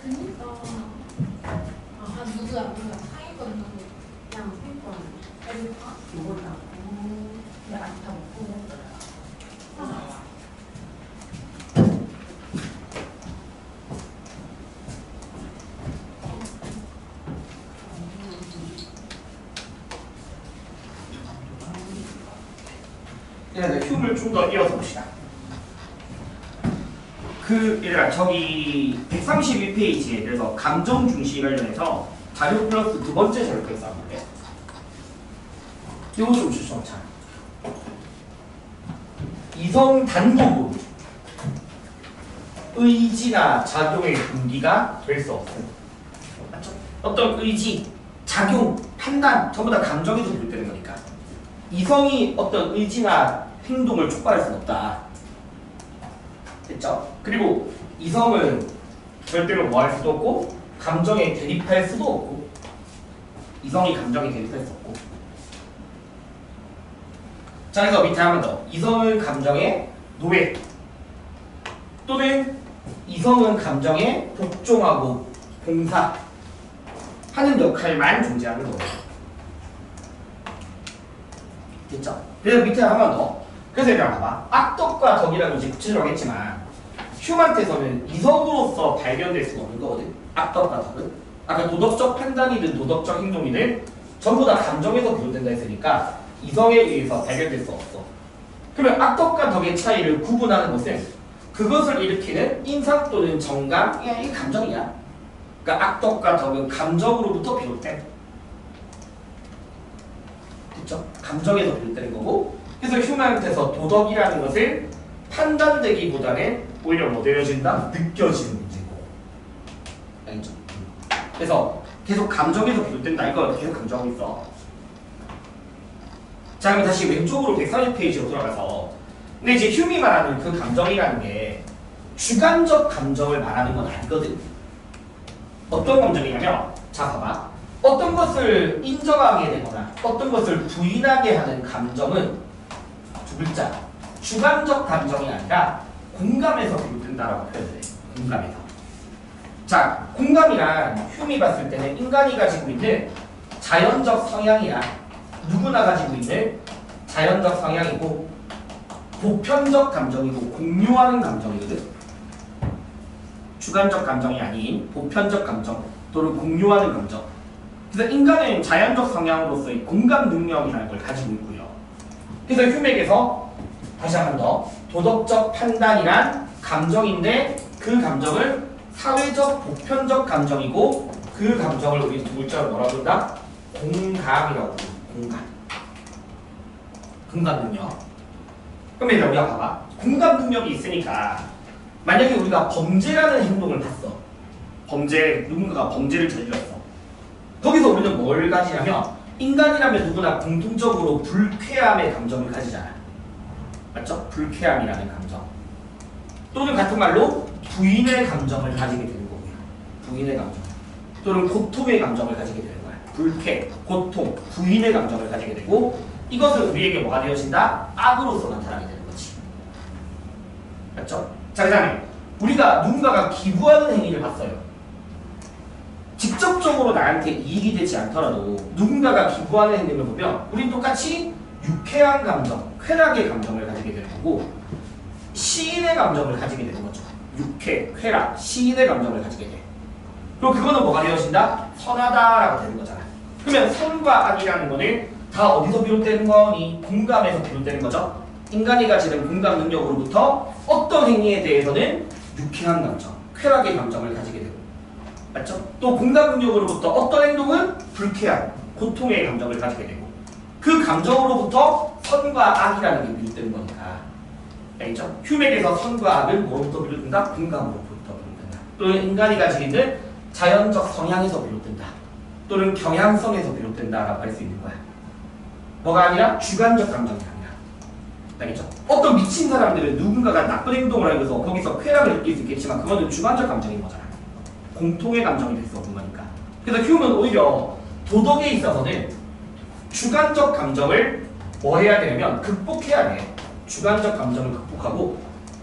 그니까 누구야 상위권 누구? 그냥 펜권 에리카? 몰라. 내가 다 먹고 먹더라. 얘네들 흉을 좀 더 이어서 봅시다. 얘들아 저기 131페이지에 그래서 감정 중시 관련해서 자료 플러스 두 번째 자료가 있었는데 이거 좀 주셔. 자, 이성 단독으로 의지나 작용의 분기가 될 수 없음. 맞죠? 어떤 의지, 작용, 판단 전부 다 감정에서 비롯되는 거니까 이성이 어떤 의지나 행동을 촉발할 수는 없다. 됐죠? 그리고 이성은 절대로 뭐 할 수도 없고 감정에 대립할 수도 없고 이성이 감정에 대립할 수 없고 자 그래서 밑에 한 번 더 이성은 감정에 노예 또는 이성은 감정에 복종하고 봉사하는 역할만 존재하는 거예요. 됐죠? 그래서 밑에 한 번 더 그래서 얘들아 봐봐 악덕과 덕이라고 이제 구체적으로 했지만 휴먼트에서는 이성으로서 발견될 수가 없는 거거든. 악덕과 덕은 아까 도덕적 판단이든 도덕적 행동이든 전부 다 감정에서 비롯된다 했으니까 이성에 의해서 발견될 수 없어. 그러면 악덕과 덕의 차이를 구분하는 것은 그것을 일으키는 인상 또는 정감, 이 감정이야. 그러니까 악덕과 덕은 감정으로부터 비롯된 됐죠? 감정에서 비롯되는 거고 그래서 휴먼트에서 도덕이라는 것을 판단되기보다는 오히려 뭐 내려진다? 느껴지는 문제고 알겠죠? 그래서 계속 감정에서 비롯된다 이거 계속 강조하고 있어. 자 그럼 다시 왼쪽으로 140페이지로 돌아가서 근데 이제 휴미 말하는 그 감정이라는 게 주관적 감정을 말하는 건 아니거든. 어떤 감정이냐면 자 봐봐 어떤 것을 인정하게 되거나 어떤 것을 부인하게 하는 감정은 두 글자 주관적 감정이 아니라 공감에서 비롯된다라고 표현해. 공감에서. 자, 공감이란 휴미 봤을 때는 인간이 가지고 있는 자연적 성향이야. 누구나 가지고 있는 자연적 성향이고 보편적 감정이고 공유하는 감정이거든. 주관적 감정이 아닌 보편적 감정 또는 공유하는 감정. 그래서 인간은 자연적 성향으로서의 공감 능력이라는 걸 가지고 있고요. 그래서 휴맥에서 다시 한 번 더 도덕적 판단이란 감정인데 그 감정을 사회적 보편적 감정이고 그 감정을 우리 두 글자로 뭐라고 부른다? 공감이라고 부른다. 공감. 공감 능력. 그럼 얘들아 우리가 봐봐. 공감 능력이 있으니까 만약에 우리가 범죄라는 행동을 봤어. 누군가가 범죄를 저질렀어. 거기서 우리는 뭘 가지냐면 인간이라면 누구나 공통적으로 불쾌함의 감정을 가지잖아. 맞죠? 불쾌함이라는 감정 또는 같은 말로 부인의 감정을 가지게 되는 거고요. 부인의 감정 또는 고통의 감정을 가지게 되는 거야. 불쾌, 고통, 부인의 감정을 가지게 되고 이것은 우리에게 뭐가 되어진다? 악으로서 나타나게 되는 거지. 맞죠? 자 그 다음에 우리가 누군가가 기부하는 행위를 봤어요. 직접적으로 나한테 이익이 되지 않더라도 누군가가 기부하는 행위를 보면 우린 똑같이 유쾌한 감정, 쾌락의 감정을 가지게 되는 거고 시인의 감정을 가지게 되는 거죠. 유쾌, 쾌락, 시인의 감정을 가지게 돼. 그리고 그거는 뭐가 되어진다? 선하다라고 되는 거잖아. 그러면 선과 악이라는 거는 다 어디서 비롯되는 거니? 공감에서 비롯되는 거죠. 인간이 가지는 공감 능력으로부터 어떤 행위에 대해서는 유쾌한 감정, 쾌락의 감정을 가지게 되고 맞죠? 또 공감 능력으로부터 어떤 행동은 불쾌한, 고통의 감정을 가지게 되고 그 감정으로부터 선과 악이라는 게 비롯되는 거니까 알겠죠? 휴맥에서 선과 악은 뭐로부터 비롯된다? 공감으로부터 비롯된다. 또는 인간이 가지고 있는 자연적 성향에서 비롯된다. 또는 경향성에서 비롯된다라고 할 수 있는 거야. 뭐가 아니라 주관적 감정이 아니라 알겠죠? 어떤 미친 사람들은 누군가가 나쁜 행동을 하면서 거기서 쾌락을 느낄 수 있겠지만 그거는 주관적 감정인 거잖아. 공통의 감정이 될 수 없는 거니까. 그래서 휴는 오히려 도덕에 있어서는 주관적 감정을 뭐 해야 되냐면 극복해야 돼. 주관적 감정을 극복하고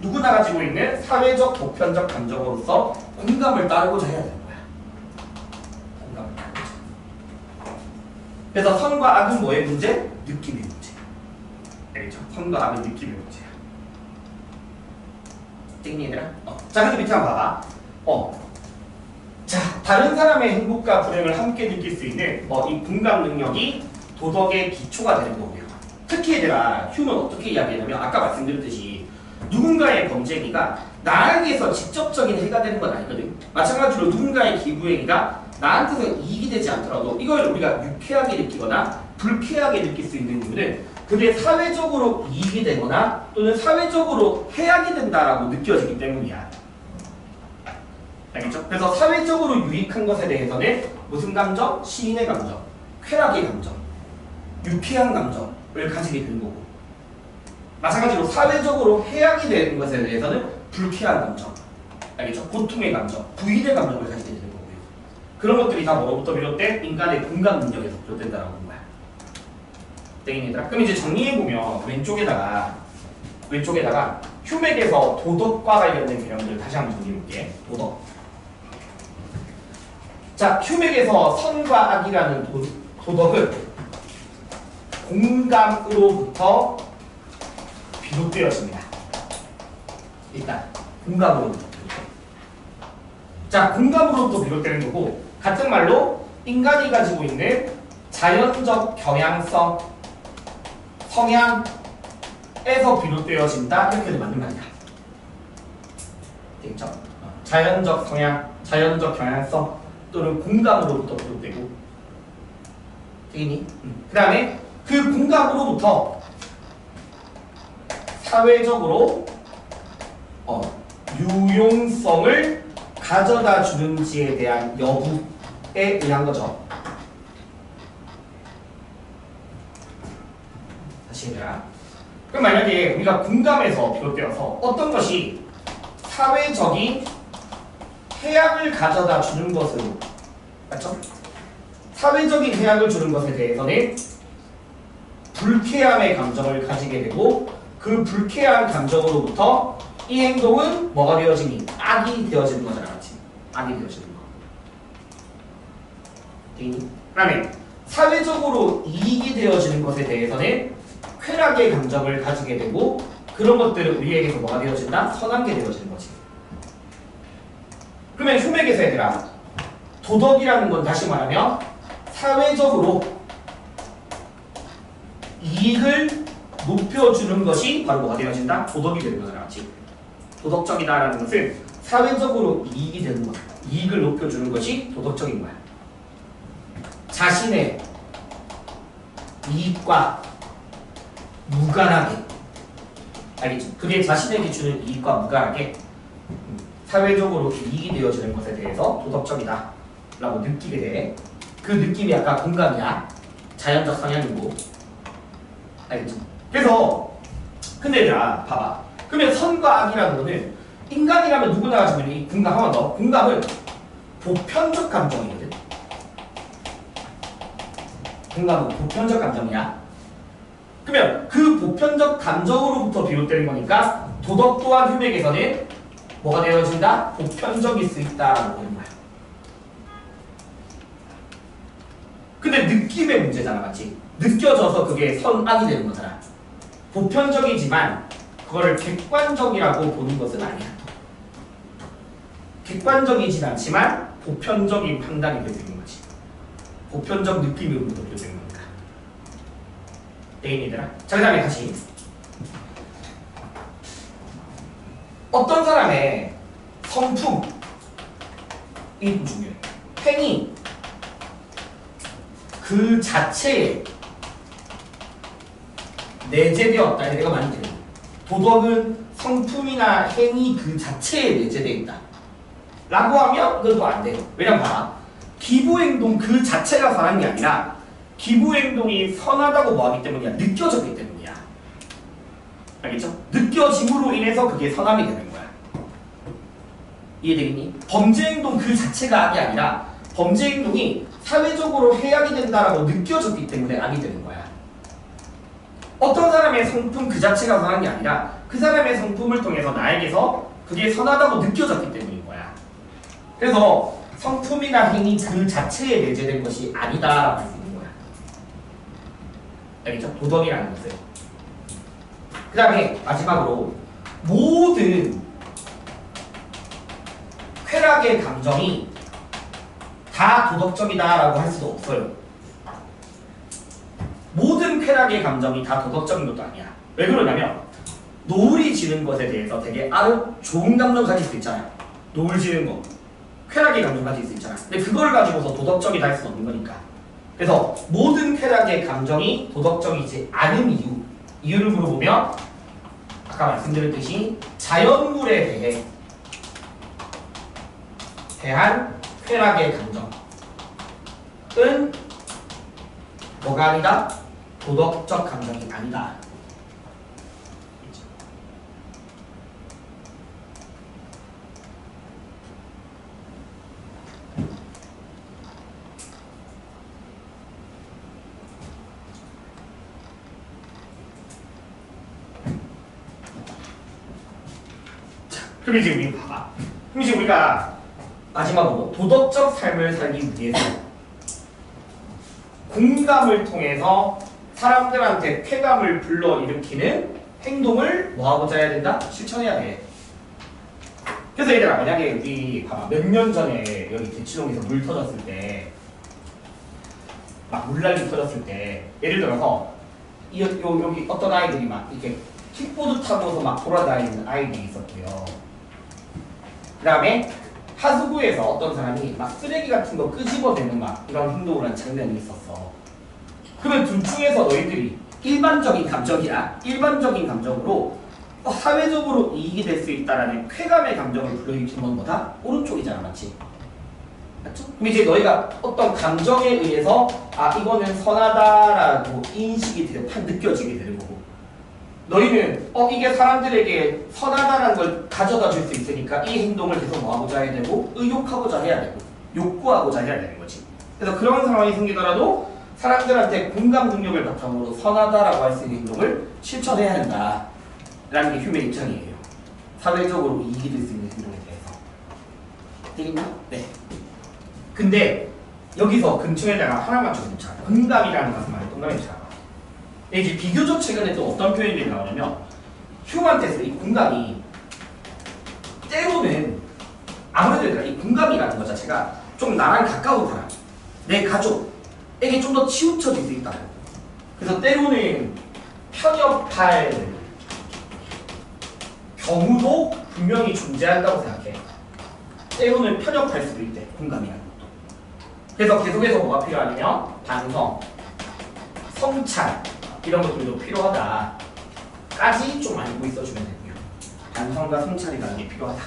누구나 가지고 있는 사회적 보편적 감정으로서 공감을 따르고자 해야 되는 거야. 공감을 따르고자. 그래서 선과 악은 뭐의 문제? 느낌의 문제. 알겠죠? 선과 악은 느낌의 문제야. 땡니 얘들아? 자, 근데 밑에 한번 봐봐. 자, 다른 사람의 행복과 불행을 함께 느낄 수 있는 이 공감 능력이 도덕의 기초가 되는 거고요. 특히 얘들아, 휴는 어떻게 이야기하냐면 아까 말씀드렸듯이 누군가의 범죄 행위가 나에게서 직접적인 해가 되는 건 아니거든. 마찬가지로 누군가의 기부 행위가 나한테서 이익이 되지 않더라도 이걸 우리가 유쾌하게 느끼거나 불쾌하게 느낄 수 있는 이유는 그게 사회적으로 이익이 되거나 또는 사회적으로 해악이 된다라고 느껴지기 때문이야. 알겠죠? 그래서 사회적으로 유익한 것에 대해서는 무슨 감정? 시인의 감정, 쾌락의 감정, 유쾌한 감정을 가지게 되는 거고, 마찬가지로 사회적으로 해악이 되는 것에 대해서는 불쾌한 감정, 알겠죠? 고통의 감정, 부인의 감정을 가지게 되는 거고요. 그런 것들이 다 뭐로부터 비롯돼? 인간의 공감 능력에서 비롯된다라고 하는 거야. 땡입니다. 그럼 이제 정리해보면 왼쪽에다가 휴맥에서 도덕과 관련된 개념들을 다시 한번 정리해볼게. 도덕. 자, 휴맥에서 선과 악이라는 도덕은 공감으로부터 비롯되었습니다. 일단 공감으로부터. 자, 공감으로부터 비롯되는 거고, 같은 말로 인간이 가지고 있는 자연적 경향성, 성향에서 비롯되어진다, 이렇게도 맞는 말이다. 되겠죠? 자연적 성향, 자연적 경향성 또는 공감으로부터 비롯되고, 되겠니? 그 다음에 그 공감으로부터 사회적으로 유용성을 가져다 주는지에 대한 여부에 의한 거죠. 다시 해라. 그럼 만약에 우리가 공감에서 비롯되어서 어떤 것이 사회적인 해악을 가져다 주는 것으로, 맞죠? 사회적인 해악을 주는 것에 대해서는 불쾌함의 감정을 가지게 되고, 그 불쾌한 감정으로부터 이 행동은 뭐가 되어지니? 악이 되어지는 거잖아, 맞지? 악이 되어지는 거. 그 다음에 사회적으로 이익이 되어지는 것에 대해서는 쾌락의 감정을 가지게 되고, 그런 것들은 우리에게서 뭐가 되어진다? 선한 게 되어지는 거지. 그러면 휴맥에서 얘들아, 도덕이라는 건 다시 말하면 사회적으로 이익을 높여주는 것이 바로 뭐가 되어진다? 도덕이 되는 거잖아, 맞지? 도덕적이다라는 것은 사회적으로 이익이 되는 것, 이익을 높여주는 것이 도덕적인 거야. 자신의 이익과 무관하게, 알겠죠? 그게 자신에게 주는 이익과 무관하게 사회적으로 이익이 되어지는 것에 대해서 도덕적이다 라고 느끼게 돼. 그 느낌이 아까 공감이야. 자연적 성향이고, 알겠죠? 그래서 근데 얘들아 봐봐. 그러면 선과 악이라는 거는 인간이라면 누구나 가지고 있는 이 공감, 한번 더, 공감은 보편적 감정이거든. 공감은 보편적 감정이야. 그러면 그 보편적 감정으로부터 비롯되는 거니까 도덕 또한 휴맥에서는 뭐가 되어진다? 보편적일 수 있다라고 하는 거야. 근데 느낌의 문제잖아, 맞지? 느껴져서 그게 선악이 되는 거잖아. 보편적이지만 그거를 객관적이라고 보는 것은 아니야. 객관적이진 않지만 보편적인 판단이 되는 거지. 보편적 느낌으로부터 되는 겁니다. 대인이들아. 자, 그 다음에 다시. 어떤 사람의 성품, 이게 좀 중요해. 행위, 그 자체에 내재되었다. 내가 많이 들어요. 도덕은 성품이나 행위 그 자체에 내재되어 있다 라고 하면 그것도 안 돼요. 왜냐면 봐라, 기부행동 그 자체가 선한 게 아니라 기부행동이 선하다고 뭐하기 때문이야? 느껴졌기 때문이야. 알겠죠? 느껴짐으로 인해서 그게 선함이 되는 거야. 이해되겠니? 범죄행동 그 자체가 악이 아니라 범죄행동이 사회적으로 해악이 된다라고 느껴졌기 때문에 악이 되는 거야. 어떤 사람의 성품 그 자체가 선한 게 아니라 그 그 사람의 성품을 통해서 나에게서 그게 선하다고 느껴졌기 때문인 거야. 그래서 성품이나 행위 그 자체에 내재된 것이 아니다라고 할 수 있는 거야. 알겠죠? 도덕이라는 것을. 그 다음에 마지막으로 모든 쾌락의 감정이 다 도덕적이다라고 할 수도 없어요. 모든 쾌락의 감정이 다 도덕적인 것도 아니야. 왜 그러냐면 노을이 지는 것에 대해서 되게 아주 좋은 감정 가질 수 있잖아요. 노을 지는 거 쾌락의 감정 가질 수 있잖아. 근데 그걸 가지고서 도덕적이다 할 수는 없는 거니까. 그래서 모든 쾌락의 감정이 도덕적이지 않은 이유를 물어보면 아까 말씀드렸듯이 자연물에 대한 쾌락의 감정은 뭐가 아니다? 도덕적 감정이 아니다. 그럼 이제 우리 봐봐. 그럼 이제 우리가 마지막으로 도덕적 삶을 살기 위해서 공감을 통해서 사람들한테 쾌감을 불러일으키는 행동을 뭐하고자 해야 된다? 실천해야 돼. 그래서 얘들아 만약에 우리 봐봐 몇 년 전에 여기 대치동에서 물 터졌을 때 막 물난리 터졌을 때 예를 들어서 여기 어떤 아이들이 막 이렇게 킥보드 타고서 막 돌아다니는 아이들이 있었고요. 그 다음에 하수구에서 어떤 사람이 막 쓰레기 같은 거 끄집어내는 막 이런 행동을 한 장면이 있었어. 그러면 둘 중에서 너희들이 일반적인 감정으로 사회적으로 이익이 될 수 있다라는 쾌감의 감정을 불러일으키는 건 뭐다? 오른쪽이잖아, 맞지? 맞죠? 그럼 이제 너희가 어떤 감정에 의해서 아 이거는 선하다라고 인식이 되고 느껴지게 되는 거고, 너희는 이게 사람들에게 선하다라는 걸 가져다 줄 수 있으니까 이 행동을 계속 뭐하고자 해야 되고 의욕하고자 해야 되고 욕구하고자 해야 되는 거지. 그래서 그런 상황이 생기더라도 사람들한테 공감 능력을 바탕으로 선하다라고 할 수 있는 행동을 실천해야 한다라는 게 휴메 입장이에요. 사회적으로 이익이 될 수 있는 행동에 대해서. 되겠나? 네. 근데 여기서 근처에다가 하나만 좀 붙여. 공감이라는 것을 말해. 동감이 잘. 이제 비교적 최근에 또 어떤 표현들이 나오냐면 휴먼한테서 이 공감이 때로는 아무래도 얘들아 이 공감이라는 것 자체가 좀 나랑 가까운 사람, 내 가족에게 좀 더 치우쳐질 수 있다. 그래서 때로는 편협할 경우도 분명히 존재한다고 생각해. 때로는 편협할 수도 있대, 공감이라는 것도. 그래서 계속해서 뭐가 필요하냐면 반성, 성찰 이런 것들도 필요하다까지 좀 알고 있어주면 되고요. 반성과 성찰이라는 게 필요하다.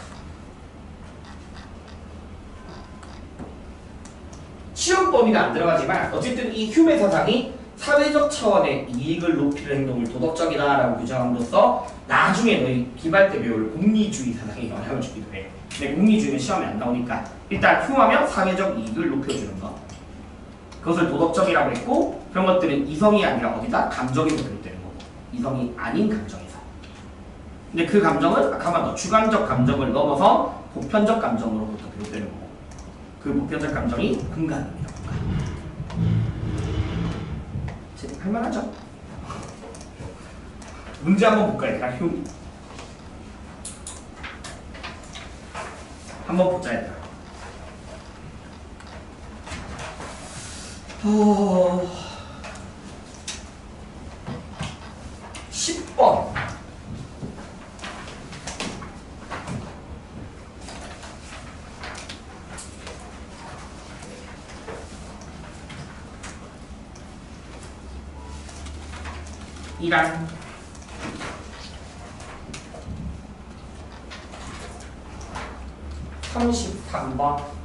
시험 범위는 안 들어가지만 어쨌든 이 휴메 사상이 사회적 차원의 이익을 높이는 행동을 도덕적이다라고 규정함으로써 나중에 너희 기말 때 배울 공리주의 사상에 영향을 주기도 해. 근데 공리주의는 시험에 안 나오니까 일단 휴하면 사회적 이익을 높여주는 것, 그것을 도덕적이라고 했고, 그런 것들은 이성이 아니라 어디다? 감정에서 비롯되는 거고, 이성이 아닌 감정에서. 근데 그 감정은 아까 한 번 더 주관적 감정을 넘어서 보편적 감정으로부터 비롯되는 거고, 그 보편적 감정이 근간입니다. 할만하죠? 문제 한번 볼까요? 얘들아, 휴 한번 보자 얘들아. 10번 이란 33번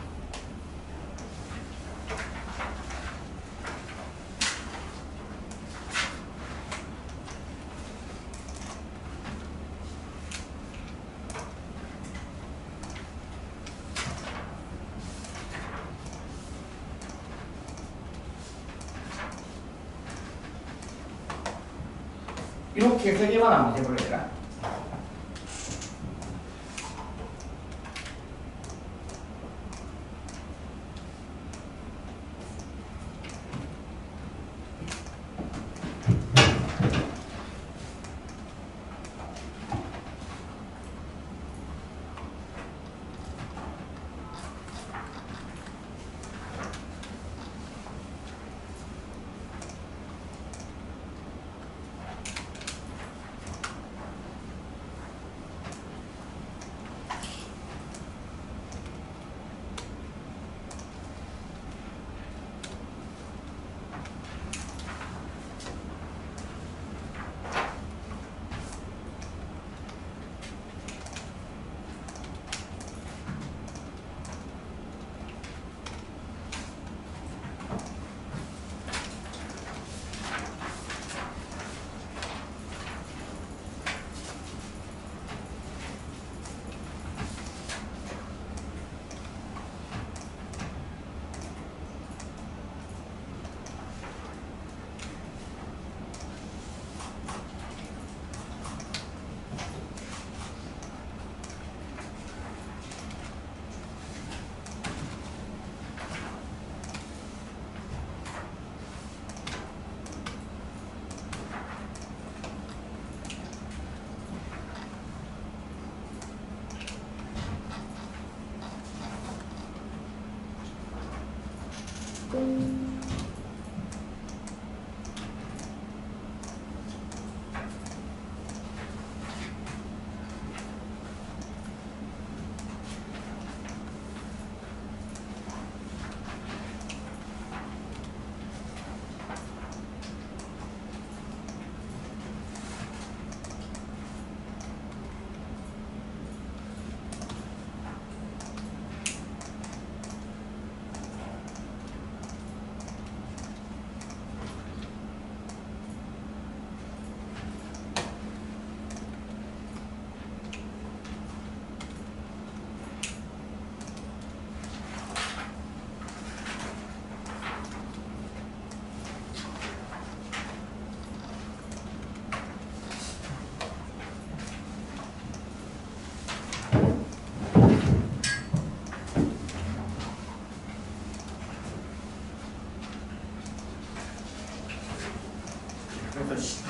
이렇게 세 개만 한번 해볼래요?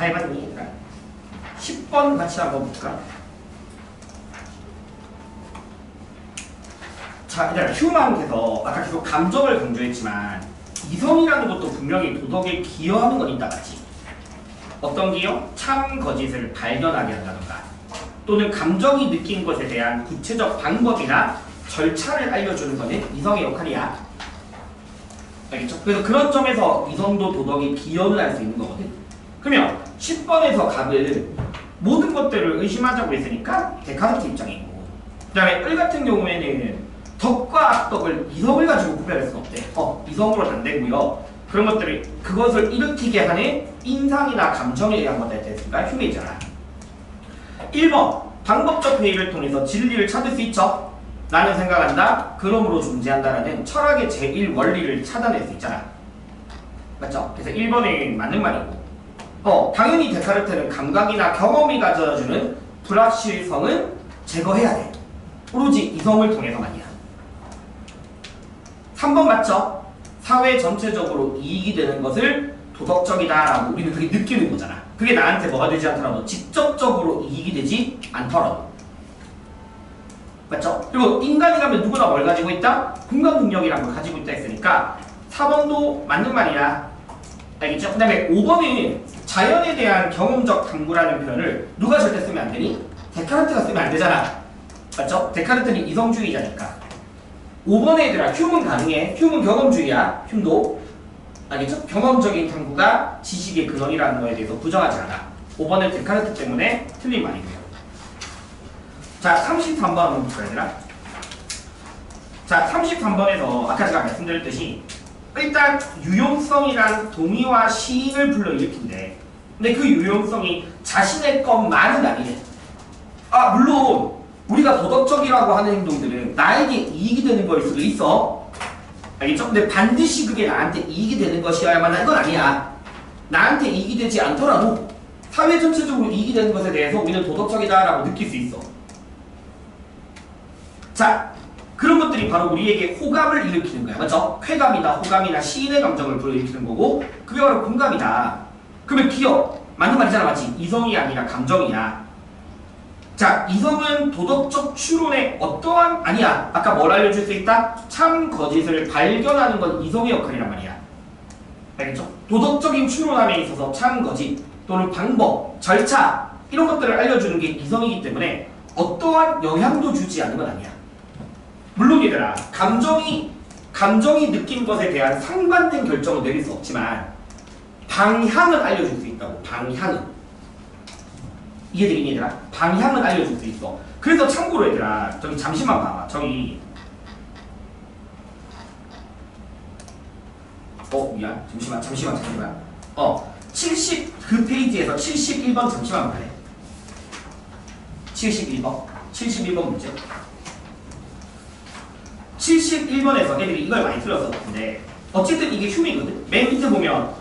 다 해봤니 얘들아? 10번 같이 한번 볼까? 자, 일단 휴먼께서 아까 계속 감정을 강조했지만 이성이라는 것도 분명히 도덕에 기여하는 건 있다 맞지? 어떤 기여? 참 거짓을 발견하게 한다던가 또는 감정이 느낀 것에 대한 구체적 방법이나 절차를 알려주는 것은 이성의 역할이야. 알겠죠? 그래서 그런 점에서 이성도 도덕에 기여를 할 수 있는 거거든. 그러면 10번에서 갑을 모든 것들을 의심하자고 했으니까 데카르트 입장이고 그 다음에 을 같은 경우에는 덕과 악덕을 이성을 가지고 구별할 수는 없대. 이성으로는 안 되고요. 그런 것들을 그것을 일으키게 하는 인상이나 감정에 의한 거다 했으니까 휴메이잖아. 1번 방법적 회의를 통해서 진리를 찾을 수 있죠. 나는 생각한다. 그러므로 존재한다라는 철학의 제1원리를 찾아낼 수 있잖아. 맞죠? 그래서 1번이 맞는 말이고 당연히 데카르트는 감각이나 경험이 가져다주는 불확실성은 제거해야 돼. 오로지 이성을 통해서만이야. 3번 맞죠? 사회 전체적으로 이익이 되는 것을 도덕적이다라고 우리는 그게 느끼는 거잖아. 그게 나한테 뭐가 되지 않더라도 직접적으로 이익이 되지 않더라도. 맞죠? 그리고 인간이라면 누구나 뭘 가지고 있다? 공감 능력이라는 걸 가지고 있다 했으니까 4번도 맞는 말이야. 알겠죠? 그 다음에 5번은 자연에 대한 경험적 탐구라는 표현을 누가 절대 쓰면 안 되니? 데카르트가 쓰면 안 되잖아. 맞죠? 데카르트는 이성주의자니까. 5번에 얘들아 휴문 가능해. 휴문 경험주의야. 흉도. 알겠죠? 경험적인 탐구가 지식의 근원이라는 거에 대해서 부정하지 않아. 5번은 데카르트 때문에 틀린 말이고요. 자, 33번 한번 볼까요, 얘들아? 자, 33번에서 아까 제가 말씀드렸듯이 일단 유용성이란 동의와 시인을 불러일으킨대. 근데 그 유용성이 자신의 것만은 아니래. 물론 우리가 도덕적이라고 하는 행동들은 나에게 이익이 되는 거일 수도 있어. 알겠죠? 근데 반드시 그게 나한테 이익이 되는 것이어야만 한 건 아니야. 나한테 이익이 되지 않더라도 사회 전체적으로 이익이 되는 것에 대해서 우리는 도덕적이다라고 느낄 수 있어. 자, 그런 것들이 바로 우리에게 호감을 일으키는 거야. 맞죠? 쾌감이나 호감이나 시인의 감정을 불러일으키는 거고 그게 바로 공감이다. 그러면 기억, 맞는 말이잖아. 맞지? 이성이 아니라 감정이야. 자, 이성은 도덕적 추론의 어떠한 아니야. 아까 뭘 알려줄 수 있다? 참 거짓을 발견하는 건 이성의 역할이란 말이야. 알겠죠? 도덕적인 추론함에 있어서 참 거짓 또는 방법, 절차 이런 것들을 알려주는 게 이성이기 때문에 어떠한 영향도 주지 않는 건 아니야. 물론 얘들아 감정이 느낀 것에 대한 상반된 결정은 내릴 수 없지만 방향은 알려줄 수 있다고. 방향은. 이해되겠니 얘들아? 방향은 알려줄 수 있어. 그래서 참고로 얘들아 저기 잠시만 봐봐. 저기 미안. 잠시만 70 그 페이지에서 71번 잠시만 봐래. 71번 문제. 71번에서 애들이 이걸 많이 틀렸었는데 어쨌든 이게 흉이거든. 맨 밑에 보면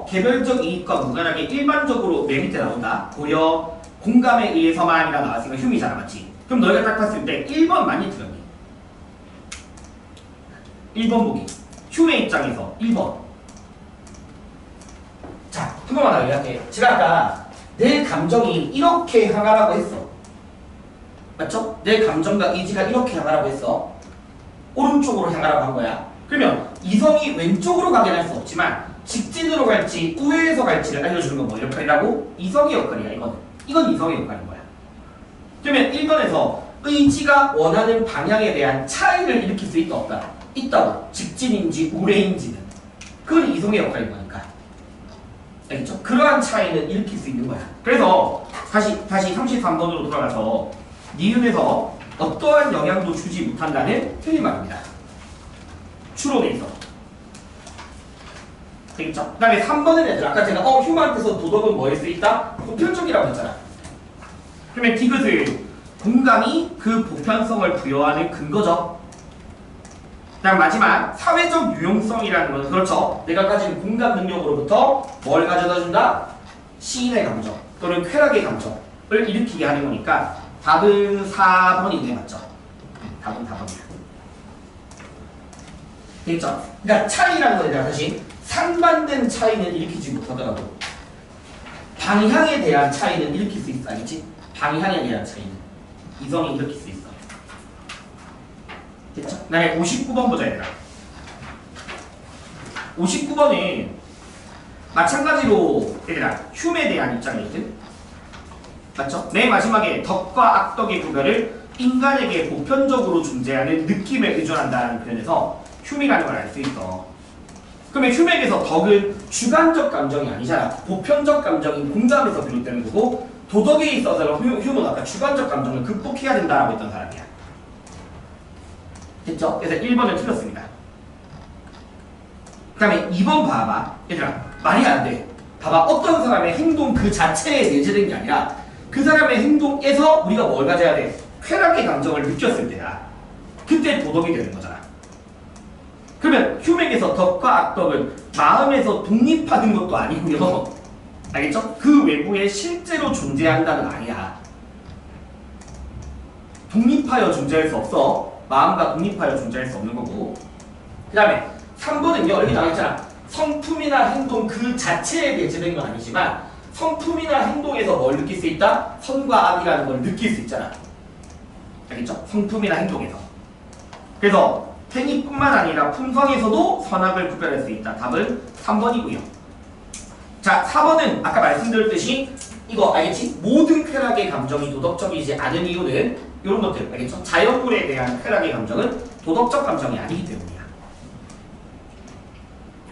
개별적 이익과 무관하게 일반적으로 맨 밑에 나온다. 고려, 공감에 의해서만이라 나왔으니까 흉이잖아. 맞지? 그럼 너희가 딱 봤을 때 1번 많이 틀렸니? 1번 보기. 흉의 입장에서 1번. 자, 한 번만 더 얘기할게. 제가 아까 내 감정이 이렇게 향하라고 했어. 맞죠? 내 감정과 의지가 이렇게 향하라고 했어. 오른쪽으로 향하라고 한 거야. 그러면 이성이 왼쪽으로 가게 할 수 없지만 직진으로 갈지 우회해서 갈지를 알려주는 건 뭐 역할이라고? 이성의 역할이야. 이건 이성의 역할인 거야. 그러면 1번에서 의지가 원하는 방향에 대한 차이를 일으킬 수 있다 없다? 있다고. 직진인지 우회인지는. 그건 이성의 역할인 거니까. 알겠죠? 그러한 차이는 일으킬 수 있는 거야. 그래서 다시 33번으로 돌아가서 니은에서 어떠한 영향도 주지 못한다는 틀린 말입니다. 추론에 있어. 되겠죠? 그 다음에 3번은 애들 아까 제가 휴먼한테서 도덕은 뭐일 수 있다? 보편적이라고 했잖아. 그러면 디귿을 공감이 그 보편성을 부여하는 근거죠. 그 다음 마지막 사회적 유용성이라는 건 그렇죠. 내가 가진 공감 능력으로부터 뭘 가져다준다? 시인의 감정 또는 쾌락의 감정을 일으키게 하는 거니까 답은 4번인데 맞죠? 답은 4번이야. 되겠죠? 그러니까 차이라는 거에 대한 사실 상반된 차이는 일으키지 못하더라도 방향에 대한 차이는 일으킬 수 있어. 알겠지? 방향에 대한 차이는 이성이 일으킬 수 있어. 됐죠? 그 다음에 59번 보자 얘들아. 59번은 마찬가지로 얘들아 흉에 대한 입장이거든. 맞죠? 맨 마지막에 덕과 악덕의 구별을 인간에게 보편적으로 존재하는 느낌에 의존한다는 표현에서 흉이라는 걸 알 수 있어. 그러면 흉에게서 덕은 주관적 감정이 아니잖아. 보편적 감정인 공감에서 비롯되는 거고, 도덕에 있어서는 흉은 아까 주관적 감정을 극복해야 된다라고 했던 사람이야. 됐죠? 그래서 1번은 틀렸습니다. 그 다음에 2번 봐봐. 얘들아 말이 안 돼. 봐봐. 어떤 사람의 행동 그 자체에 내재된 게 아니라 그 사람의 행동에서 우리가 뭘 가져야 돼? 쾌락의 감정을 느꼈을 때야. 그때 도덕이 되는 거잖아. 그러면 흉에게서 덕과 악덕은 마음에서 독립하는 것도 아니고요. 알겠죠? 그 외부에 실제로 존재한다는 아니야. 독립하여 존재할 수 없어. 마음과 독립하여 존재할 수 없는 거고. 그 다음에 3번은요. 여기 나와있잖아. 성품이나 행동 그 자체에 내재된 건 아니지만 성품이나 행동에서 뭘 느낄 수 있다? 선과 악이라는 걸 느낄 수 있잖아. 알겠죠? 성품이나 행동에서. 그래서 행위뿐만 아니라 품성에서도 선악을 구별할 수 있다. 답은 3번이고요. 자, 4번은 아까 말씀드렸듯이 이거 알겠지? 모든 쾌락의 감정이 도덕적이지 않은 이유는 이런 것들 알겠죠? 자연물에 대한 쾌락의 감정은 도덕적 감정이 아니기 때문이야.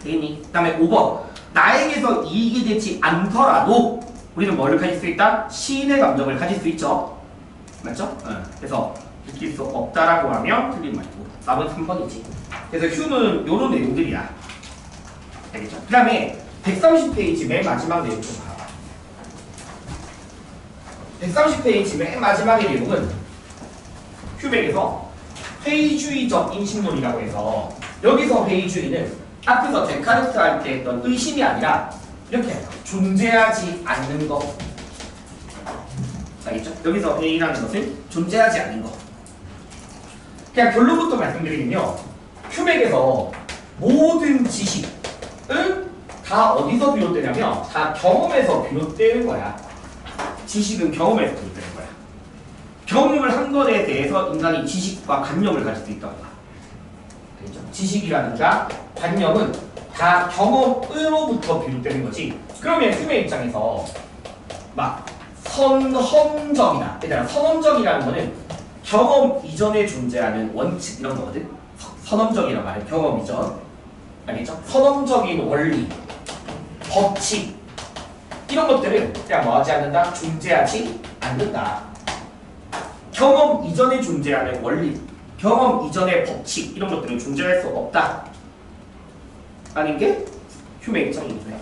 되겠니? 그 다음에 5번 나에게서 이익이 되지 않더라도 우리는 뭐를 가질 수 있다? 시인의 감정을 가질 수 있죠. 맞죠? 그래서 느낄 수 없다라고 하면 틀린 말이고 답은 3번이지. 그래서 휴는 이런 내용들이야. 알겠죠? 그 다음에 130페이지 맨 마지막 내용 좀 봐봐. 130페이지 맨 마지막의 내용은 휴백에서 회의주의적 인식론이라고 해서 여기서 회의주의는 앞에서 데카르트 할 때 했던 의심이 아니라 이렇게 존재하지 않는 것. 알겠죠? 여기서 회의라는 것은 존재하지 않는 것. 그냥 결론부터 말씀드리면요. 휴맥에서 모든 지식은 다 어디서 비롯되냐면 다 경험에서 비롯되는 거야. 지식은 경험에서 비롯되는 거야. 경험을 한 것에 대해서 인간이 지식과 관념을 가질 수 있다고 봐. 알겠죠? 지식이라든가 관념은 다 경험으로부터 비롯되는 거지. 그러면 휴맥 입장에서 막 선험적이다. 얘들아, 선험적이라는 거는 경험 이전에 존재하는 원칙 이런 거거든. 선험적이란 말은 경험 이전. 알겠죠? 선험적인 원리, 법칙 이런 것들은 그냥 뭐하지 않는다? 존재하지 않는다. 경험 이전에 존재하는 원리, 경험 이전의 법칙 이런 것들은 존재할 수 없다. 라는 게 휴맥 입장입니다.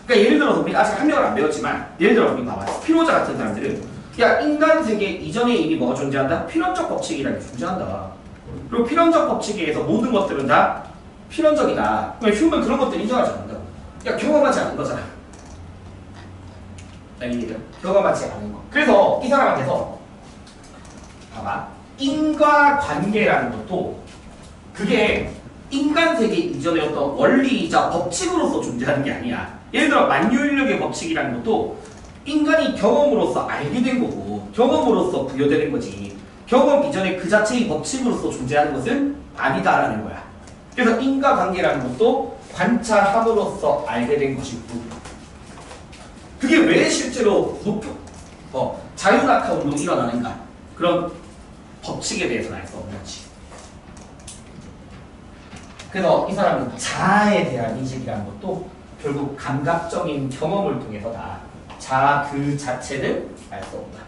그러니까 예를 들어서 우리 아직 한 명을 안 배웠지만 예를 들어 우리 봐봐. 스피노자 같은 사람들은 야 인간 세계 이전에 이미 뭐가 존재한다? 필연적 법칙이라는 게 존재한다. 그리고 필연적 법칙에 의해서 모든 것들은 다 필연적이다. 그러면 휴는 그런 것들 인정하지 않는다. 야 경험하지 않은 거잖아. 경험하지 않은 거. 그래서 이 사람한테서 봐봐. 인과관계라는 것도 그게 인간 세계 이전의 어떤 원리이자 법칙으로서 존재하는 게 아니야. 예를 들어 만유인력의 법칙이라는 것도 인간이 경험으로서 알게 된 거고 경험으로서 부여되는 거지. 경험 이전에 그 자체의 법칙으로서 존재하는 것은 아니다라는 거야. 그래서 인과관계라는 것도 관찰함으로써 알게 된 것이고 그게 왜 실제로 자유낙하 운동이 일어나는가? 그런 법칙에 대해서는 알 수 없는 거지. 그래서 이 사람은 자아에 대한 인식이라는 것도 결국 감각적인 경험을 통해서다. 자아 그 자체는 알 수 없다.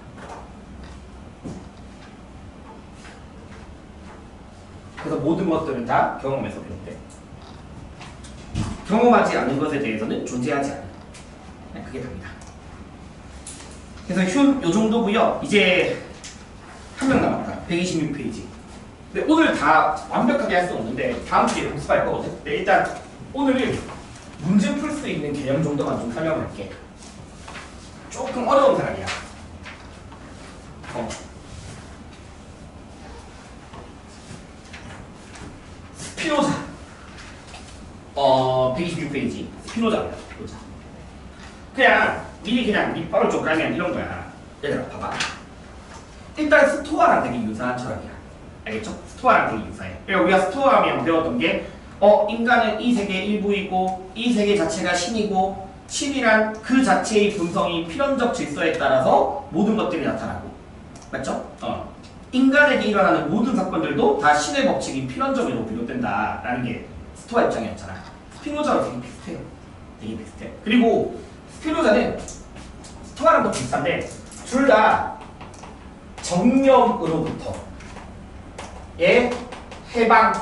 그래서 모든 것들은 다 경험에서 비롯돼. 경험하지 않은 것에 대해서는 존재하지 않는. 그게 답니다. 그래서 휴 요 정도고요. 이제 한 명 남았다. 126페이지. 근데 오늘 다 완벽하게 할 수 없는데 다음 주에 복습할 거거든. 근데 일단 오늘은 문제 풀 수 있는 개념 정도만 좀 설명을 할게. 조금 어려운 사람이야. 스피노자. 126페이지. 스피노자입니다. 스피노자. 그냥 미리 그냥 밑바로 좀 깔면 이런 거야. 얘들아 봐봐. 일단 스토아랑 되게 유사한 철학이야. 알겠죠? 스토아랑 되게 유사해. 그러니까 우리가 스토아하면 배웠던 게 인간은 이 세계의 일부이고 이 세계 자체가 신이고 신이란 그 자체의 본성이 필연적 질서에 따라서 모든 것들이 나타나고 맞죠? 인간에게 일어나는 모든 사건들도 다 신의 법칙이 필연적으로 비롯된다라는 게 스토아 입장이었잖아. 스피노자랑 되게 비슷해요. 되게 비슷해. 그리고 스피노자는 스토아랑 도 비슷한데 둘 다 정념으로부터의 해방을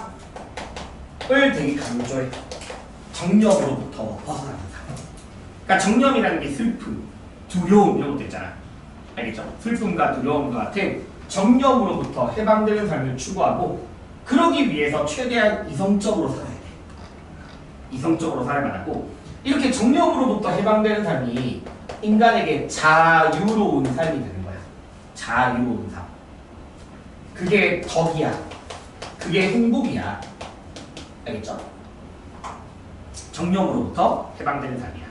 되게 강조해. 정념으로부터 벗어나는 삶. 그러니까 정념이라는 게 슬픔, 두려움 이런 것도 있잖아. 알겠죠? 슬픔과 두려움과 같은 정념으로부터 해방되는 삶을 추구하고 그러기 위해서 최대한 이성적으로 살아야 돼. 이성적으로 살아야 하고 이렇게 정념으로부터 해방되는 삶이 인간에게 자유로운 삶이 되는 거야. 자유로운 삶. 그게 덕이야. 그게 행복이야. 알겠죠? 정념으로부터 해방되는 삶이야.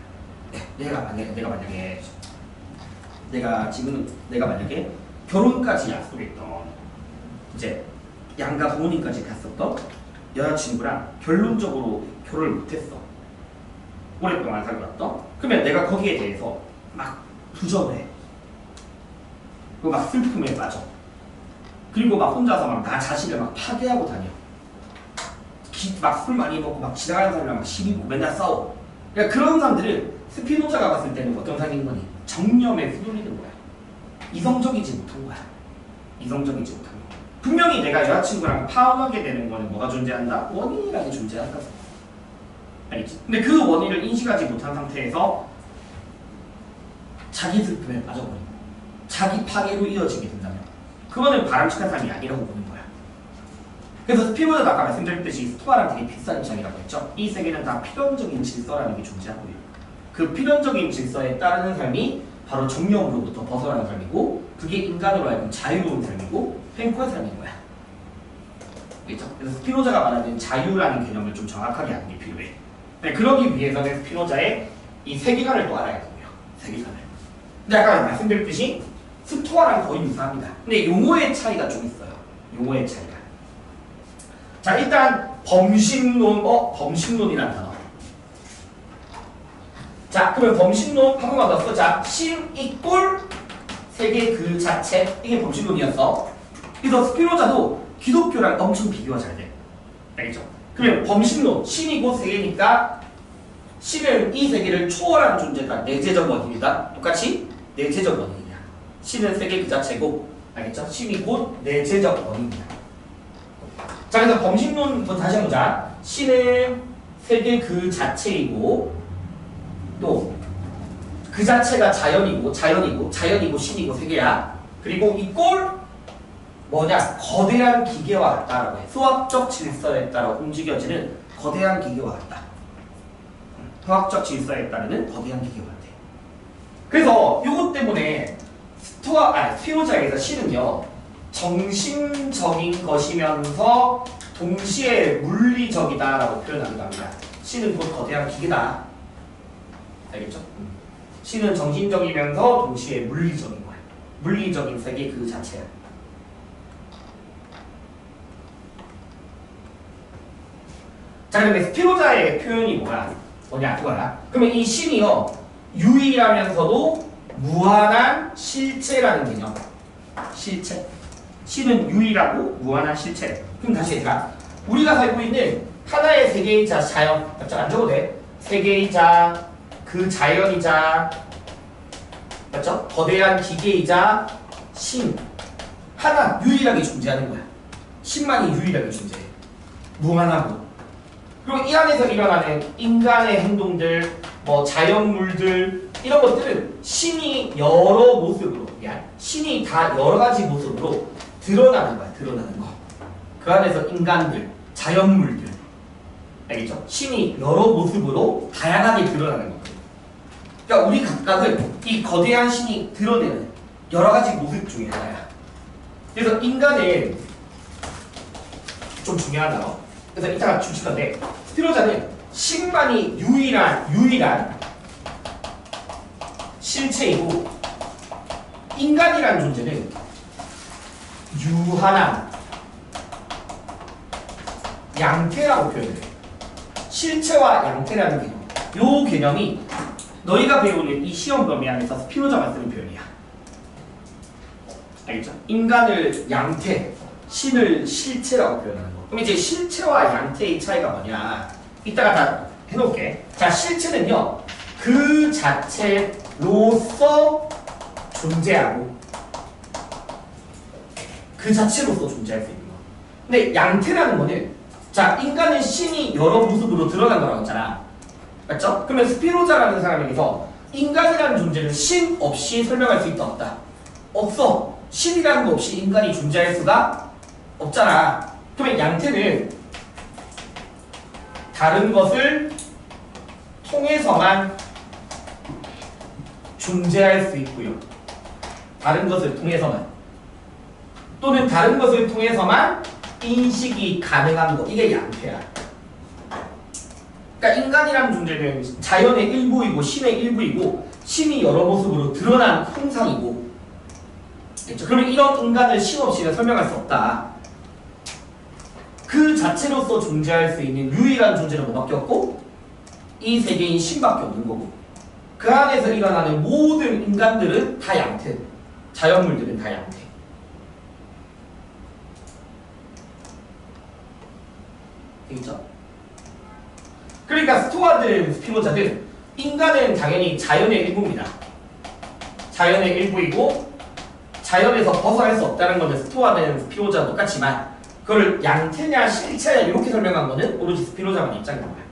내가 만약에 결혼까지 약속했던 이제 양가 부모님까지 갔었던 여자친구랑 결론적으로 결혼을 못했어. 오랫동안 사귀었던. 그러면 내가 거기에 대해서 막 부정해. 그리고 막 슬픔에 빠져. 그리고 막 혼자서 막 나 자신을 막 파괴하고 다녀. 막 술 많이 먹고 막 지나가는 사람이랑 막 시비고 맨날 싸워. 그러니까 그런 사람들은 스피노자가 봤을 때는 어떤 사람인 거니? 정념에 휘둘리는 거야. 이성적이지 못한 거야. 이성적이지 못한 거야. 분명히 내가 여자친구랑 파혼하게 되는 거는 뭐가 존재한다? 원인이라는 게 존재한다. 알겠지? 근데 그 원인을 인식하지 못한 상태에서 자기 슬픔에 빠져버리고 자기 파괴로 이어지게 된다면 그거는 바람직한 삶이 아니라고 보는 거야. 그래서 스피노자도 아까 말씀드렸듯이 스토아랑 되게 비슷한 입장이라고 했죠. 이 세계는 다 필연적인 질서라는 게 존재하고요. 그 필연적인 질서에 따르는 삶이 바로 정념으로부터 벗어나는 삶이고 그게 인간으로 하여금 자유로운 삶이고 행복한 삶인 거야. 그렇죠? 그래서 스피노자가 말하는 자유라는 개념을 좀 정확하게 아는 게 필요해. 네, 그러기 위해서는 스피노자의 이 세계관을 또 알아야 되고요. 세계관을. 근데 아까 말씀드렸듯이 스토아랑 거의 유사합니다. 근데 용어의 차이가 좀 있어요. 용어의 차이가. 자, 일단 범신론, 범신론이라는 단어. 자, 그러면 범신론 한 번만 더 쓰자. 신 이꼴 세계 그 자체. 이게 범신론이었어. 그래서 스피노자도 기독교랑 엄청 비교가 잘 돼. 알겠죠? 그러면 범신론, 신이고 세계니까 신은 이 세계를 초월한 존재다. 내재적 원인이다. 똑같이 내재적 원인이야. 신은 세계 그 자체고, 알겠죠? 신이 곧 내재적 원인이야. 자, 그래서 범신론부터 다시 한번 보자. 신은 세계 그 자체이고, 또 그 자체가 자연이고 신이고 세계야. 그리고 이 꼴 뭐냐? 거대한 기계와 같다라고 해. 수학적 질서에 따라 움직여지는 거대한 기계와 같다. 수학적 질서에 따르는 거대한 기계와 같아. 그래서 이것 때문에 스피노자에서 신은요 정신적인 것이면서 동시에 물리적이다라고 표현하기도 합니다. 신은 곧 거대한 기계다. 알겠죠? 신은 정신적이면서 동시에 물리적인 거야. 물리적인 세계 그 자체야. 자, 그런데 스피노자의 표현이 뭐냐? 그거야. 그러면 이 신이요 유일하면서도 무한한 실체라는 개념. 실체. 신은 유일하고 무한한 실체. 그럼 다시 얘들아, 우리가 살고 있는 하나의 세계이자 자연. 맞죠? 안 적어도 돼. 세계이자 그 자연이자, 맞죠? 거대한 기계이자 신. 하나 유일하게 존재하는 거야. 신만이 유일하게 존재해. 무한하고. 그리고 이 안에서 일어나는 인간의 행동들, 뭐 자연물들 이런 것들은 신이 여러 모습으로, 신이 다 여러 가지 모습으로 드러나는 거야. 드러나는 거. 그 안에서 인간들, 자연물들, 알겠죠? 신이 여러 모습으로 다양하게 드러나는 거. 그러니까 우리 각각은 이 거대한 신이 드러내는 여러 가지 모습 중에 하나야. 그래서 인간은 좀 중요하다. 그래서 이따가 줄 건데 스피노자는 신만이 유일한 실체이고 인간이라는 존재는 유한한 양태라고 표현을 해요. 실체와 양태라는 개념. 요 개념이 너희가 배우는 이 시험 범위 안에서 스피노자가 쓰는 표현이야. 알겠죠? 인간을 양태, 신을 실체라고 표현하는 거. 그럼 이제 실체와 양태의 차이가 뭐냐? 이따가 다 해놓을게. 자, 실체는요, 그 자체로서 존재하고, 그 자체로서 존재할 수 있는 거. 근데 양태라는 거는, 자, 인간은 신이 여러 모습으로 드러난 거라고 했잖아. 맞죠? 그러면 스피노자라는 사람에게서 인간이라는 존재는 신 없이 설명할 수 있다, 없다? 없어. 신이라는 거 없이 인간이 존재할 수가 없잖아. 그러면 양태는 다른 것을 통해서만 존재할 수 있고요. 다른 것을 통해서만. 또는 다른 것을 통해서만 인식이 가능한 거. 이게 양태야. 그러니까 인간이라는 존재는 자연의 일부이고 신의 일부이고 신이 여러 모습으로 드러난 형상이고, 그렇죠? 그러면 이런 인간을 신 없이는 설명할 수 없다. 그 자체로서 존재할 수 있는 유일한 존재는 뭐밖에 없고 이 세계인 신밖에 없는 거고, 그 안에서 일어나는 모든 인간들은 다 양태, 자연물들은 다 양태. 되겠죠? 그러니까 스토아든 스피노자든 인간은 당연히 자연의 일부입니다. 자연의 일부이고 자연에서 벗어날 수 없다는 것은 스토아든 스피노자와 똑같지만 그걸 양태냐 실체냐 이렇게 설명한 거는 오로지 스피노자만의 입장인 거예요.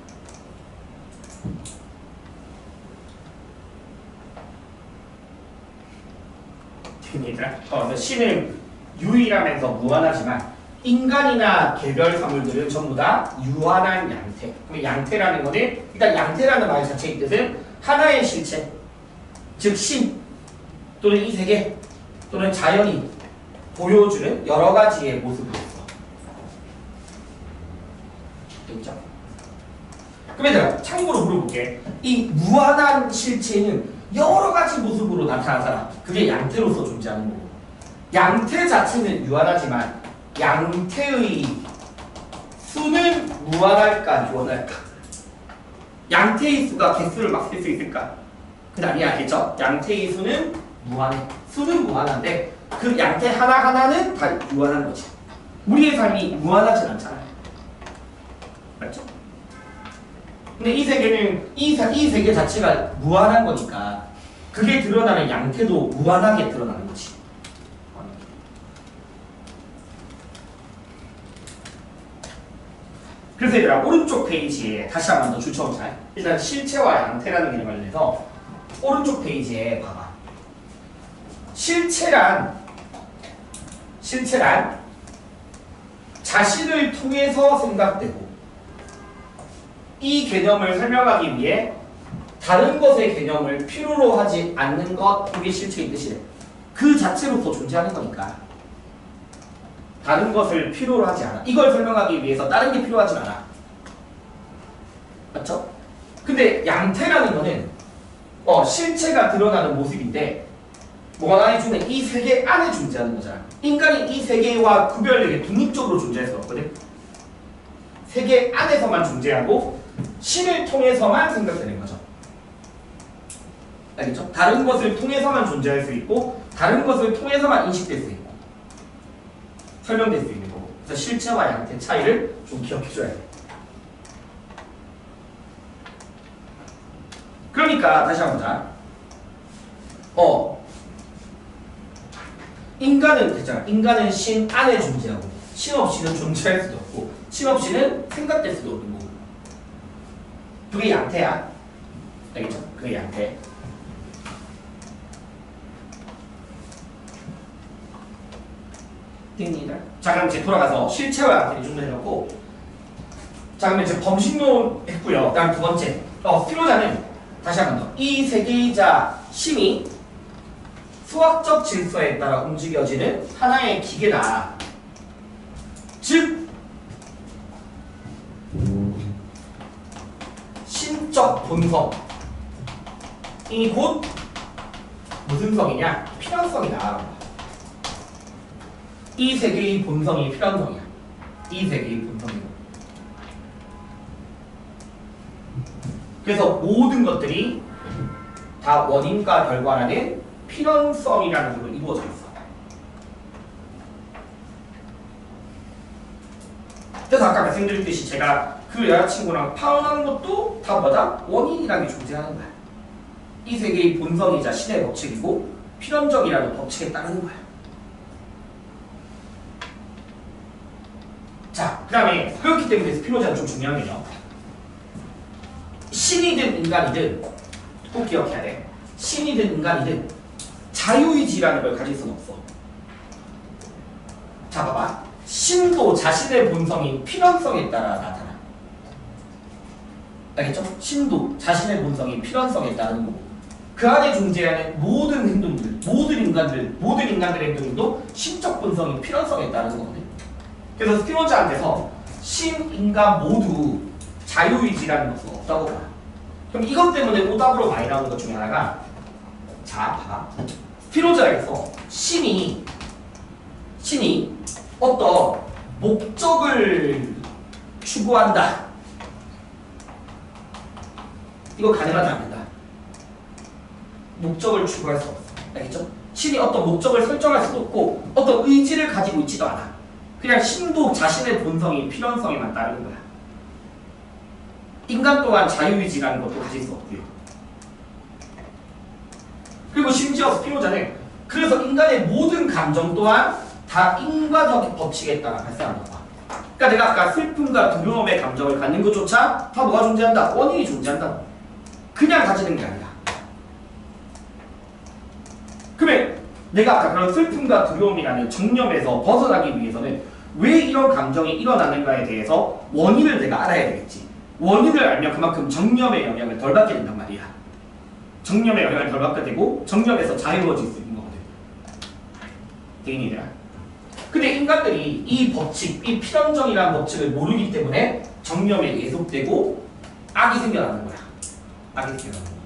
신은 유일하면서 무한하지만 인간이나 개별 사물들은 전부 다 유한한 양태. 그럼 양태라는 거는 일단 양태라는 말 자체의 뜻은 하나의 실체, 즉 신 또는 이 세계 또는 자연이 보여주는 여러 가지의 모습으로서. 되겠죠? 그럼 얘들아 참고로 물어볼게. 이 무한한 실체는 여러 가지 모습으로 나타나잖아. 그게 양태로서 존재하는 거고, 양태 자체는 유한하지만 양태의 수는 무한할까 유한할까? 양태의 수가 개수를 막 쓸 수 있을까? 그건 아니야, 알겠죠? 양태의 수는 무한해. 수는 무한한데 그 양태 하나하나는 다 유한한 거지. 우리의 삶이 무한하진 않잖아. 맞죠? 근데 이 세계는 이 세계 자체가 무한한 거니까 그게 드러나는 양태도 무한하게 드러나는 거지. 그래서 얘들아 오른쪽 페이지에 다시 한 번 더 줄쳐보자. 일단 실체와 양태라는 개념 관련해서 오른쪽 페이지에 봐봐. 실체란 자신을 통해서 생각되고 이 개념을 설명하기 위해 다른 것의 개념을 필요로 하지 않는 것, 그게 실체의 뜻이래. 그 자체로서 존재하는 거니까 다른 것을 필요로 하지 않아. 이걸 설명하기 위해서 다른 게 필요하진 않아. 맞죠? 근데 양태라는 거는 실체가 드러나는 모습인데 뭐가 나해주는 이 세계 안에 존재하는 거잖아. 인간이 이 세계와 구별되게 독립적으로 존재할 수 없거든. 세계 안에서만 존재하고 신을 통해서만 생각되는 거죠. 알겠죠? 다른 것을 통해서만 존재할 수 있고 다른 것을 통해서만 인식될 수 있고 설명될 수 있는 거고. 그래서 실체와 양태 차이를 좀 기억해줘야 돼. 그러니까 다시 한번 보자. 인간은 됐잖아. 인간은 신 안에 존재하고 신 없이는 존재할 수도 없고 신 없이는 생각될 수도 없는 거고. 그게 양태야. 알겠죠? 그게 양태. 됩니다. 자, 그럼 이제 돌아가서 실체와 양태를 좀 더 해놓고, 자, 그러면 이제 범식론 했고요. 다음 두 번째, 스피노자는 다시 한 번 더. 이 세계이자 신이 수학적 질서에 따라 움직여지는 하나의 기계다. 즉, 신적 본성이 곧 무슨 성이냐? 필연성이다. 이 세계의 본성이 필연성이야. 이 세계의 본성이고. 그래서 모든 것들이 다 원인과 결과라는 필연성이라는 걸로 이루어져 있어. 그래서 아까 말씀드렸듯이 제가 그 여자친구랑 파혼하는 것도 다 뭐다? 원인이라는 게 존재하는 거야. 이 세계의 본성이자 신의 법칙이고 필연적이라는 법칙에 따르는 거야. 자, 그 다음에 그렇기 때문에 스피노자는 좀 중요한 게요. 신이든 인간이든 꼭 기억해야 돼. 신이든 인간이든 자유의지라는 걸 가질 수는 없어. 자, 봐봐. 신도 자신의 본성인 필연성에 따라 나타나. 알겠죠? 신도 자신의 본성인 필연성에 따르는 거고 그 안에 존재하는 모든 행동들, 모든 인간들의 행동도 신적 본성인 필연성에 따르는 거거든. 그래서 스피노자한테서 신, 인간 모두 자유의지라는 것은 없다고 봐. 그럼 이것 때문에 오답으로 많이 나오는 것 중에 하나가 자, 봐봐. 스피노자에서 신이 어떤 목적을 추구한다. 이거 가능하지 않는다. 목적을 추구할 수 없어. 알겠죠? 신이 어떤 목적을 설정할 수도 없고 어떤 의지를 가지고 있지도 않아. 그냥 신도 자신의 본성이 필연성에만 따르는 거야. 인간 또한 자유의지라는 것도 가질 수 없고요. 그리고 심지어 스피노자는 그래서 인간의 모든 감정 또한 다 인과적 법칙에 따라 발생한다고 봐. 그러니까 내가 아까 슬픔과 두려움의 감정을 갖는 것조차 다 뭐가 존재한다? 원인이 존재한다. 그냥 가지는 게 아니라. 그러면 내가 아까 그런 슬픔과 두려움이라는 정념에서 벗어나기 위해서는 왜 이런 감정이 일어나는가에 대해서 원인을 내가 알아야 되겠지. 원인을 알면 그만큼 정념의 영향을 덜 받게 된단 말이야. 정념의 영향을 덜 받게 되고 정념에서 자유로워질 수 있는 거거든. 개인이들아. 근데 인간들이 이 법칙, 이 필연정이라는 법칙을 모르기 때문에 정념에 예속되고 악이 생겨나는 거야. 악이 생겨나는 거야.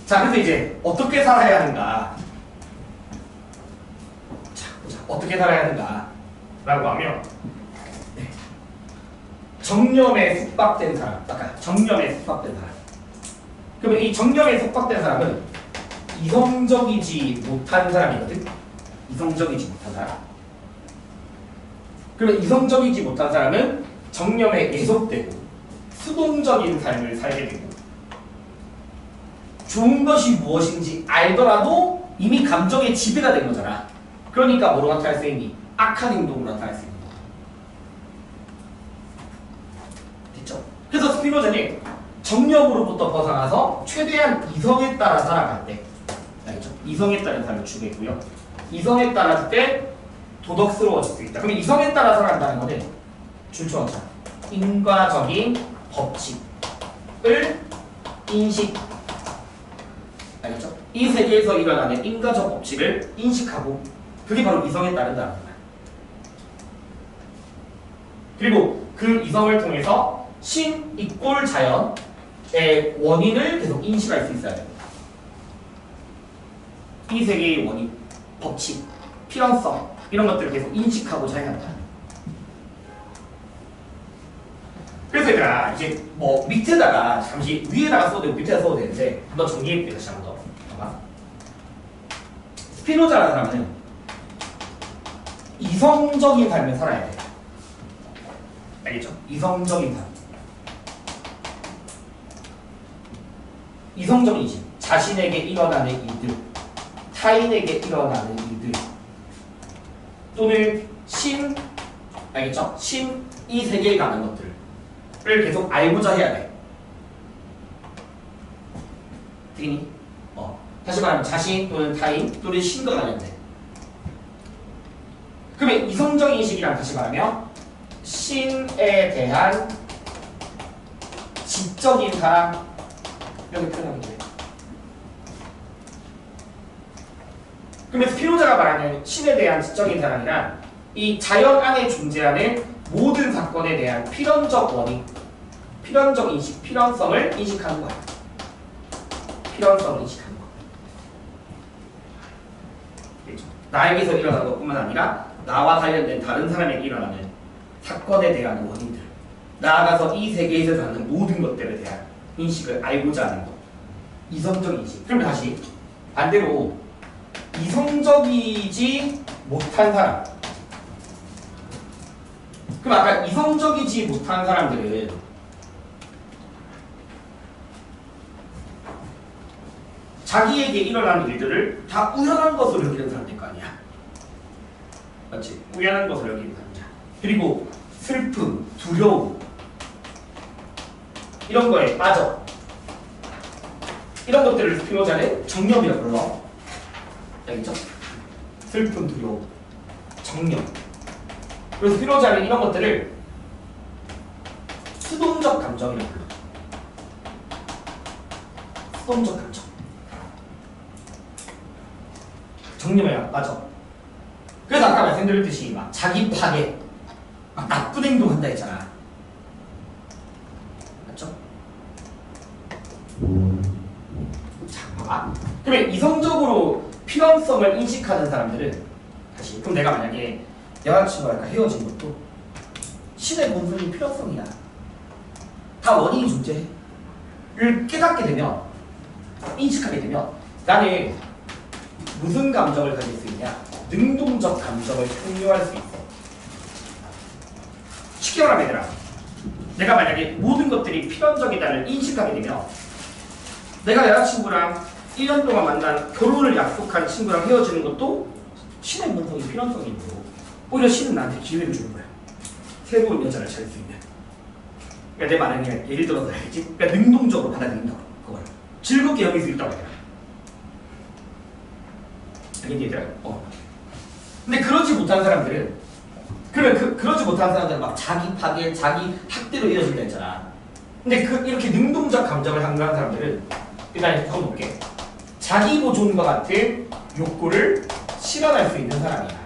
자, 그래서 이제 어떻게 살아야 하는가? 자, 보자. 어떻게 살아야 하는가? 라고 하면 정념에 속박된 사람, 아까 정념에 속박된 사람. 그러면 이 정념에 속박된 사람은 이성적이지 못한 사람이거든? 이성적이지 못한 사람. 그러면 이성적이지 못한 사람은 정념에 예속되고 수동적인 삶을 살게 되고 좋은 것이 무엇인지 알더라도 이미 감정에 지배가 된 거잖아. 그러니까 뭐로 나타날 수 있니? 악한 행동으로 나타날 수 있는 거야. 됐죠? 그래서 스피노자는 정념으로부터 벗어나서 최대한 이성에 따라 살아갈 때, 알겠죠? 이성에 따른 삶을 추구했고요. 이성에 따랐을 때 도덕스러워질 수 있다. 그러면 이성에 따라 살아간다는 거는 줄쳐놓자. 인과적인 법칙을 인식, 알겠죠? 이 세계에서 일어나는 인과적 법칙을 인식하고 그게 바로 이성에 따른다는 거야. 그리고 그 이성을 통해서 신 이꼴 자연의 원인을 계속 인식할 수 있어야 됩니다. 이 세계의 원인, 법칙, 필연성 이런 것들을 계속 인식하고자 해야 한다. 그래서 얘들아 이제 뭐 밑에다가 잠시 위에다가 써도 되고 밑에다 써도 되는데 한번 정리해볼게요. 다시 한번 더 봐봐. 스피노자라는 사람은 이성적인 삶을 살아야 돼. 알겠죠? 이성적인 삶. 이성적이지. 자신에게 일어나는 일들, 타인에게 일어나는 일들, 또는 신, 알겠죠? 신, 이 세계에 가는 것들을 계속 알고자 해야 돼. 되니? 다시 말하면 자신 또는 타인 또는 신과 관련돼. 그러면 이성적 인식이란 다시 말하면 신에 대한 지적인 사람 이렇게 표현하면 돼. 그러면 스피노자가 말하는 신에 대한 지적인 사람이란 이 자연 안에 존재하는 모든 사건에 대한 필연적 원인, 필연적 인식, 필연성을 인식하는 거야. 필연성을 인식하는 거. 그렇죠? 나에게서 일어나는 것뿐만 아니라 나와 관련된 다른 사람에게 일어나는 사건에 대한 원인들, 나아가서 이 세계에서 일어나는 모든 것들에 대한 인식을 알고자 하는 것. 이성적 인식. 그럼 다시 반대로 이성적이지 못한 사람. 그럼 아까 이성적이지 못한 사람들은 자기에게 일어나는 일들을 다 우연한 것으로 여기는 사람일 거 아니야. 맞지? 우연한 것으로 여기는 사람이야. 그리고 슬픔, 두려움 이런 거에 빠져. 이런 것들을 스피노자는 정념이라고 불러. 알겠죠? 슬픔, 두려움, 정념. 그래서 스피노자는 이런 것들을 수동적 감정이라고 불러. 수동적 감정. 정념에 빠져. 그래서 아까 말씀드렸듯이 막 자기 파괴, 막 나쁜 행동한다 했잖아. 맞죠? 자, 봐봐. 그러면 이성적으로 필연성을 인식하는 사람들은 다시 그럼 내가 만약에 여자친구랑 헤어진 것도 신의 본성이 필연성이야. 다 원인이 존재를 깨닫게 되면 인식하게 되면 나는 무슨 감정을 가질 수 있냐? 능동적 감정을 평유할 수 있어. 쉽게 말하면 얘들아, 내가 만약에 모든 것들이 필연적이다를 인식하게 되면 내가 여자친구랑 1년 동안 만난 결혼을 약속한 친구랑 헤어지는 것도 신의 본성이 필연성이 있고 오히려 신은 나한테 기회를 주는 거야. 새로운 여자를 찾을 수 있는. 그러니까 내 말은 그냥 예를 들어서 알겠지? 그러니까 능동적으로 받아들인다고 그걸 즐겁게 여길 수 있다고 해야 되나? 알겠니 얘들아? 근데 그러지 못한 사람들은 그러면 그러지 못한 사람들은 막 자기 파괴, 자기 학대로 이어진다 했잖아. 근데 이렇게 능동적 감정을 항거한 사람들은 일단 적어볼게. 자기 보존과 같은 욕구를 실현할 수 있는 사람이야.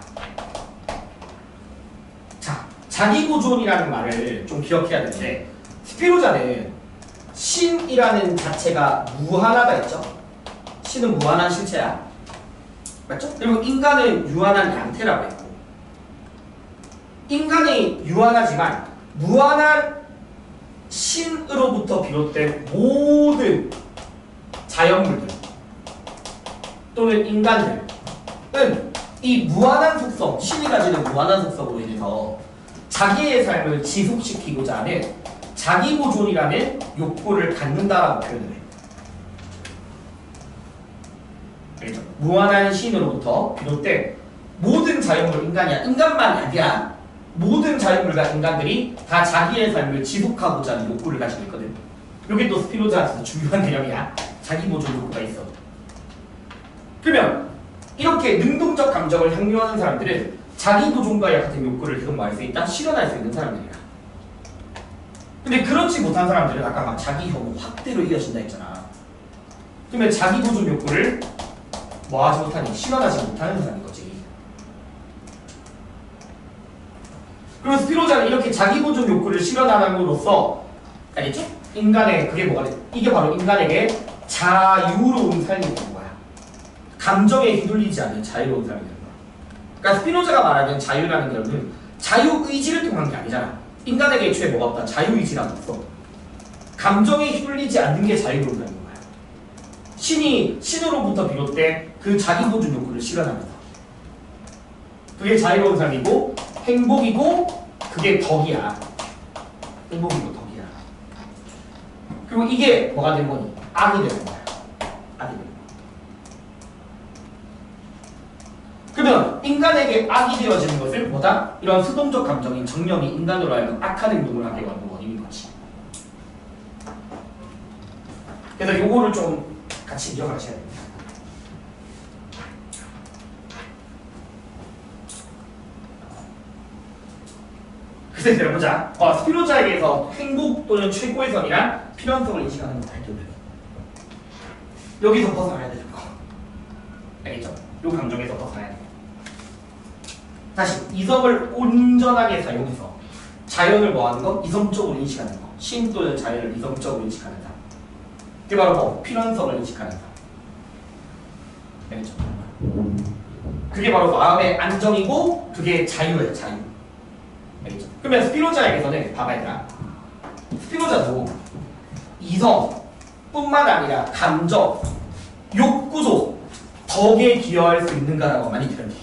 자, 자기 보존이라는 말을 좀 기억해야 되는데 스피노자는 신이라는 자체가 무한하다 했죠? 신은 무한한 실체야. 맞죠? 그리고 인간은 유한한 양태라고 했고 인간이 유한하지만 무한한 신으로부터 비롯된 모든 자연물들 또는 인간들은 이 무한한 속성, 신이 가지는 무한한 속성으로 인해서 자기의 삶을 지속시키고자 하는 자기 보존이라는 욕구를 갖는다라고 표현을 해. 알겠죠? 무한한 신으로부터 비롯된 모든 자연물, 인간이야. 인간만이 아니야. 모든 자연물과 인간들이 다 자기의 삶을 지속하고자 하는 욕구를 가지고 있거든. 이게 또 스피노자한테서 중요한 개념이야. 자기 보존 욕구가 있어. 그러면 이렇게 능동적 감정을 향유하는 사람들은 자기 보존과 같은 욕구를 계속 뭐 할 수 있다? 실현할 수 있는 사람들이야. 근데 그렇지 못한 사람들은 아까 막 자기 혐오, 확대로 이어진다 했잖아. 그러면 자기 보존 욕구를 뭐 하지 못하니? 실현하지 못하는 사람인 거지. 그리고 스피노자는 이렇게 자기 보존 욕구를 실현함으로써 알겠죠? 인간의 그게 뭐가 돼? 이게 바로 인간에게 자유로운 삶이 되는 거야. 감정에 휘둘리지 않는 자유로운 삶이 되는 거야. 그러니까 스피노자가 말하는 자유라는 것은 자유의지를 통한 게 아니잖아. 인간에게 애초에 뭐가 없다? 자유의지라고 없어. 감정에 휘둘리지 않는 게 자유로운 삶인 거야. 신이 신으로부터 비롯된 그 자기 보존 욕구를 실현하면서 그게 자유로운 삶이고 행복이고 그게 덕이야. 행복이고 덕이야. 그리고 이게 뭐가 되는 거니? 악이 되는 거야. 악이 되는 거야. 그러면 인간에게 악이 되어지는 것을 뭐다? 이런 수동적 감정인 정념이 인간으로 하여금 악한 행동을 하게 만든 원인인 거지. 그래서 요거를 좀 같이 기억하셔야 됩니다. 그래서 들어보자. 스피노자에게서 행복 또는 최고의 선이란 필연성을 인식하는 걸 발견해. 여기서 벗어나야 되는 거. 알겠죠? 요 감정에서 벗어나야 돼. 다시 이성을 온전하게 사용해서 자연을 뭐하는 거? 이성적으로 인식하는 거. 신 또는 자연을 이성적으로 인식하는 사람. 그게 바로 뭐? 필연성을 인식하는 사람. 알겠죠? 그게 바로 마음의 안정이고 그게 자유예요, 자유. 알겠죠? 그러면 스피노자에게서는 봐봐 얘들아. 스피노자도 이성뿐만 아니라 감정, 욕구도 덕에 기여할 수 있는가라고 많이 들었네.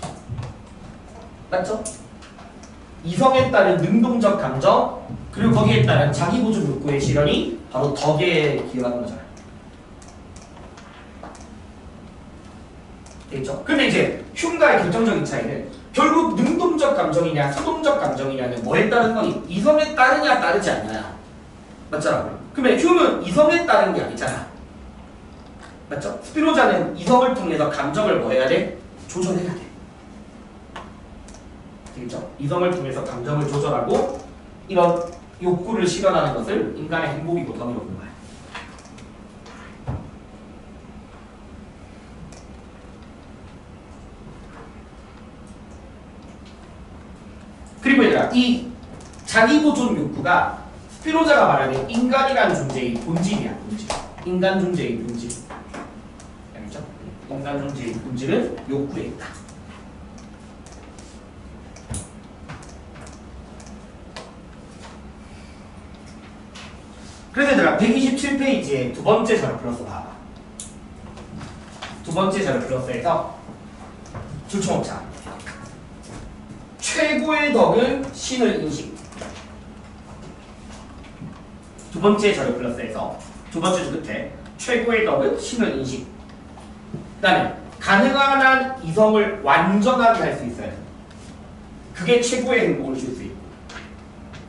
맞죠? 이성에 따른 능동적 감정 그리고 거기에 따른 자기보존 욕구의 실현이 바로 덕에 기여하는 거잖아요. 되겠죠? 근데 이제 흉과의 결정적인 차이는 결국 능동적 감정이냐 수동적 감정이냐는 뭐에 따른 거니? 이성에 따르냐 따르지 않냐. 맞잖아. 그러면 흉은 이성에 따른 게 아니잖아. 맞죠? 스피노자는 이성을 통해서 감정을 뭐 해야 돼? 조절해야 돼. 되겠죠? 이성을 통해서 감정을 조절하고 이런 욕구를 실현하는 것을 인간의 행복이고 덕이라고 보는 거야. 그리고 얘들아, 이 자기보존 욕구가 스피노자가 말하는 인간이라는 존재의 본질이야, 본질. 인간 존재의 본질. 알겠죠? 인간 존재의 본질은 욕구에 있다. 그래서 얘들아 127페이지에 두 번째 자료 플러스 봐봐. 두 번째 자료 플러스에서 줄초목차 최고의 덕은 신을 인식. 두 번째 자료 플러스에서 두 번째 줄 끝에 최고의 덕은 신을 인식. 그 다음에 가능한 한 이성을 완전하게 할 수 있어야 돼. 그게 최고의 행복을 줄 수 있고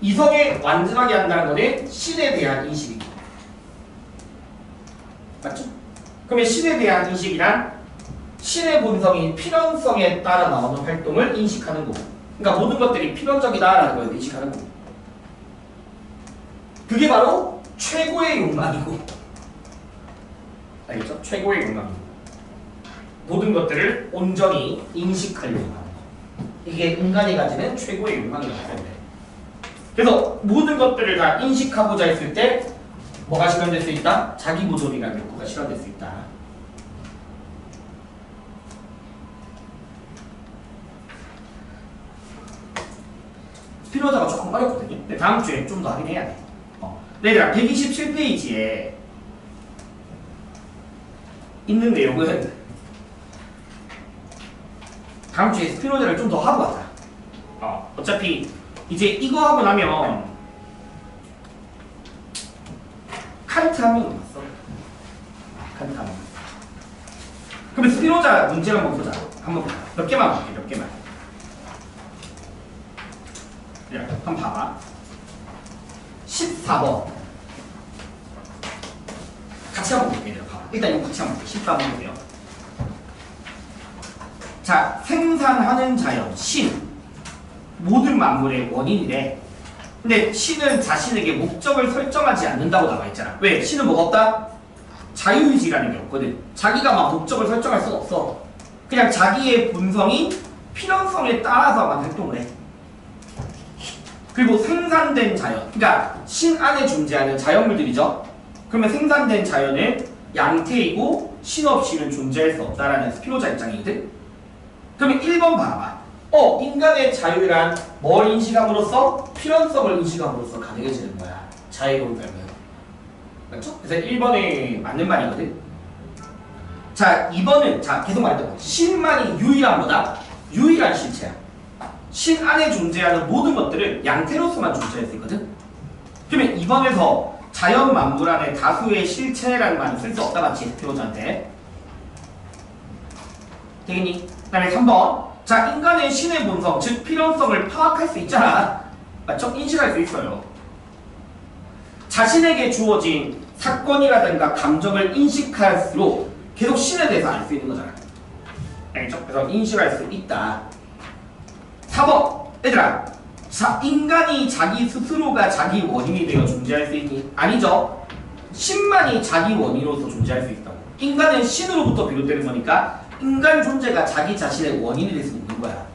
이성에 완전하게 한다는 것은 신에 대한 인식이고 맞죠? 그러면 신에 대한 인식이란 신의 본성인 필연성에 따라 나오는 활동을 인식하는 거고 그러니까 모든 것들이 필연적이다라는 걸 인식하는 거고 그게 바로 최고의 욕망이고 알겠죠? 최고의 욕망이고 모든 것들을 온전히 인식하려고 하는 거 이게 인간이 가지는 최고의 욕망이라고 생각해요. 그래서 모든 것들을 다 인식하고자 했을 때 뭐가 실현될 수 있다? 자기보존이라는 욕구가 실현될 수 있다. 스피노자가 조금 어렵거든요. 근데 다음 주에 좀 더 하긴 해야 돼. 얘들아 127페이지에 있는 내용은 다음 주에 스피노자를 좀 더 하고 가자. 어차피 이제 이거 하고 나면 칸트 한 명 남았어. 칸트 한 명. 그럼 스피노자 문제를 한번 보자. 한번 보자. 몇 개만 볼게. 몇 개만. 야, 한번 봐봐. 14번. 같이 한번 볼게요. 봐봐. 일단 이거 같이 한번 볼게요. 14번 볼게요. 자, 생산하는 자연, 신. 모든 만물의 원인이래. 근데 신은 자신에게 목적을 설정하지 않는다고 나와 있잖아. 왜? 신은 뭐가 없다? 자유의지라는 게 없거든. 자기가 막 목적을 설정할 수는 없어. 그냥 자기의 본성이 필연성에 따라서만 활동을 해. 그리고 생산된 자연, 그러니까 신 안에 존재하는 자연물들이죠. 그러면 생산된 자연은 양태이고 신 없이는 존재할 수 없다라는 스피노자 입장이거든. 그러면 1번 봐봐. 인간의 자유란 뭘 인식함으로써? 필연성을 인식함으로써 가능해지는 거야. 자유로운 삶은. 맞죠? 그래서 1번에 맞는 말이거든. 자, 2번은 자 계속 말했던 거. 신만이 유일한 뭐다? 유일한 실체야. 신 안에 존재하는 모든 것들은 양태로서만 존재할 수 있거든. 그러면 2번에서 자연 만물 안에 다수의 실체라는 말은 쓸 수 없다 맞지? 스피노자한테. 되겠니? 그 다음에 3번. 자, 인간의 신의 본성, 즉 필연성을 파악할 수 있잖아. 맞죠? 인식할 수 있어요. 자신에게 주어진 사건이라든가 감정을 인식할수록 계속 신에 대해서 알 수 있는 거잖아. 알겠죠? 그래서 인식할 수 있다. 4번. 얘들아, 인간이 자기 스스로가 자기 원인이 되어 존재할 수 있니? 아니죠. 신만이 자기 원인으로서 존재할 수 있다고. 인간은 신으로부터 비롯되는 거니까 인간 존재가 자기 자신의 원인이 될 수 있는 거야.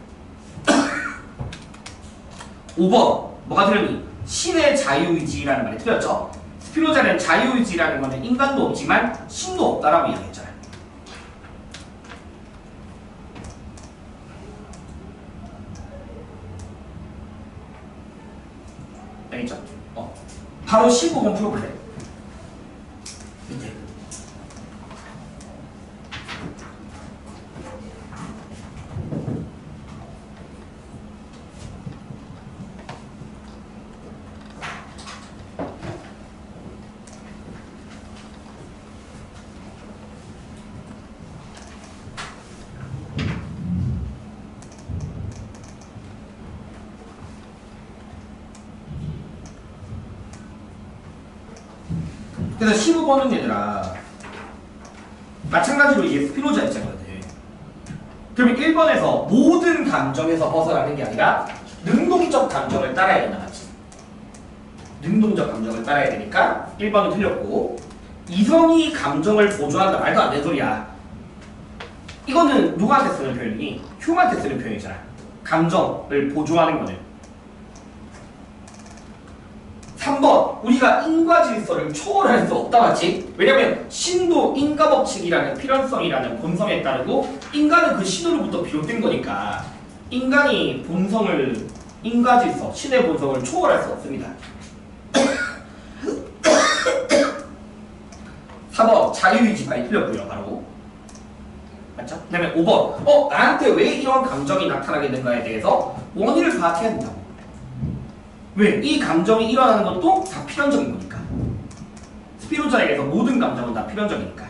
5번 뭐가 틀렸니? 신의 자유의지라는 말이 틀렸죠. 스피노자는 자유의지라는 거는 인간도 없지만 신도 없다라고 이야기했잖아요. 알겠죠? 바로 15번 풀어볼래? 밑에. 그래서 15번은 얘들아 마찬가지로 이게 스피노자 입장이거든. 그러면 1번에서 모든 감정에서 벗어나는 게 아니라 능동적 감정을 따라야 된다 맞지? 능동적 감정을 따라야 되니까 1번은 틀렸고, 이성이 감정을 보조한다 말도 안 되는 소리야. 이거는 누구한테 쓰는 표현이니? 휴먼한테 쓰는 표현이잖아. 감정을 보조하는 거는. 3번 우리가 인과 질서를 초월할 수 없다 맞지? 왜냐면 신도 인과 법칙이라는 필연성이라는 본성에 따르고 인간은 그 신으로부터 비롯된 거니까 인간이 본성을 인과 질서, 신의 본성을 초월할 수 없습니다. 4번 자유의지 많이 틀렸고요. 바로 맞죠? 그 다음에 5번 나한테 왜 이런 감정이 나타나게 된가에 대해서 원인을 파악해야 된다고. 왜? 이 감정이 일어나는 것도 다 필연적인 거니까. 스피노자에게서 모든 감정은 다 필연적이니까.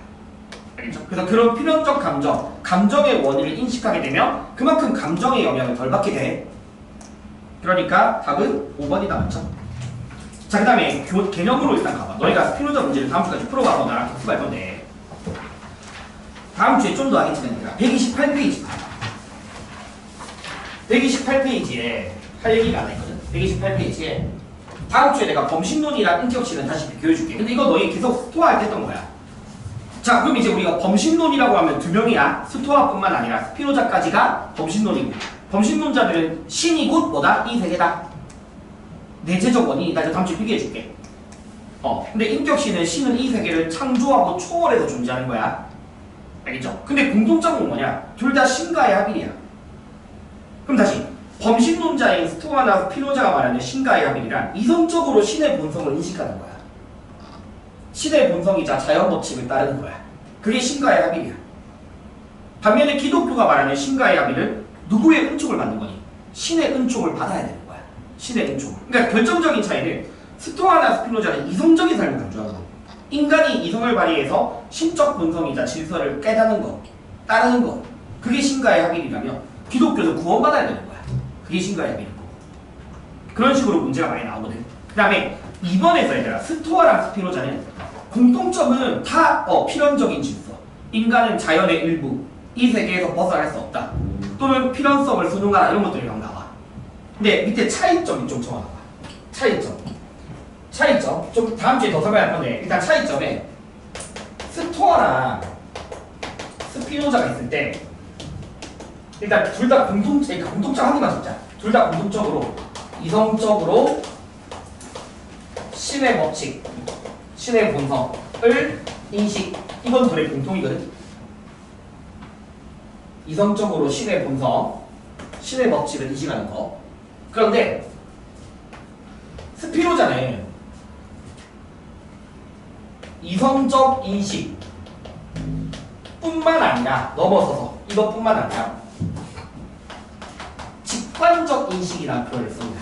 알겠죠? 그래서 그런 필연적 감정, 감정의 원인을 인식하게 되면 그만큼 감정의 영향을 덜 받게 돼. 그러니까 답은 5번이다 맞죠? 자, 그 다음에 개념으로 일단 가봐. 너희가 스피노자 문제를 다음 주까지 풀어가서 나랑 복습할 건데 다음 주에 좀 더 하겠지만 128페이지 봐. 128페이지에 할 얘기가 하나 있거든. 128페이지에 다음 주에 내가 범신론이랑 인격식은 다시 비교해줄게. 근데 이거 너희 계속 스토아할 때 했던 거야. 자, 그럼 이제 우리가 범신론이라고 하면 두 명이야. 스토아뿐만 아니라 스피노자까지가 범신론이고, 범신론자들은 신이 곧 뭐다? 이 세계다. 내재적 원인이다. 이제 다음 주에 비교해줄게. 근데 인격신은 신은 이 세계를 창조하고 초월해서 존재하는 거야. 알겠죠? 근데 공통점은 뭐냐? 둘 다 신과의 합일이야. 그럼 다시 범신론자인 스토아나 스피노자가 말하는 신과의 합일이란 이성적으로 신의 본성을 인식하는 거야. 신의 본성이자 자연 법칙을 따르는 거야. 그게 신과의 합일이야. 반면에 기독교가 말하는 신과의 합일은 누구의 은총을 받는 거니? 신의 은총을 받아야 되는 거야. 신의 은총을. 그러니까 결정적인 차이는 스토아나 스피노자는 이성적인 삶을 강조하는 거. 인간이 이성을 발휘해서 신적 본성이자 질서를 깨닫는 것, 따르는 것. 그게 신과의 합일이라면 기독교도 구원받아야 되는 거야. 그게 신과의 합일이고. 그런 식으로 문제가 많이 나오거든. 그 다음에 2번에서 얘들아 스토아랑 스피노자는 공통점은 다 필연적인 질서. 인간은 자연의 일부. 이 세계에서 벗어날 수 없다. 또는 필연성을 순응하라 이런 것들이 막 나와. 근데 밑에 차이점이 좀 정확한 거야. 차이점 좀 다음 주에 더 설명할 건데 일단 차이점에 스토아랑 스피노자가 있을 때 일단 둘 다 공통점 한 개만 잡자. 둘 다 공통적으로 이성적으로 신의 법칙, 신의 본성을 인식. 이건 둘의 공통이거든. 이성적으로 신의 본성, 신의 법칙을 인식하는 거. 그런데 스피노자는 이성적 인식 뿐만 아니라 넘어서서 이것뿐만 아니라 직관적 인식이라는 표현을 씁니다.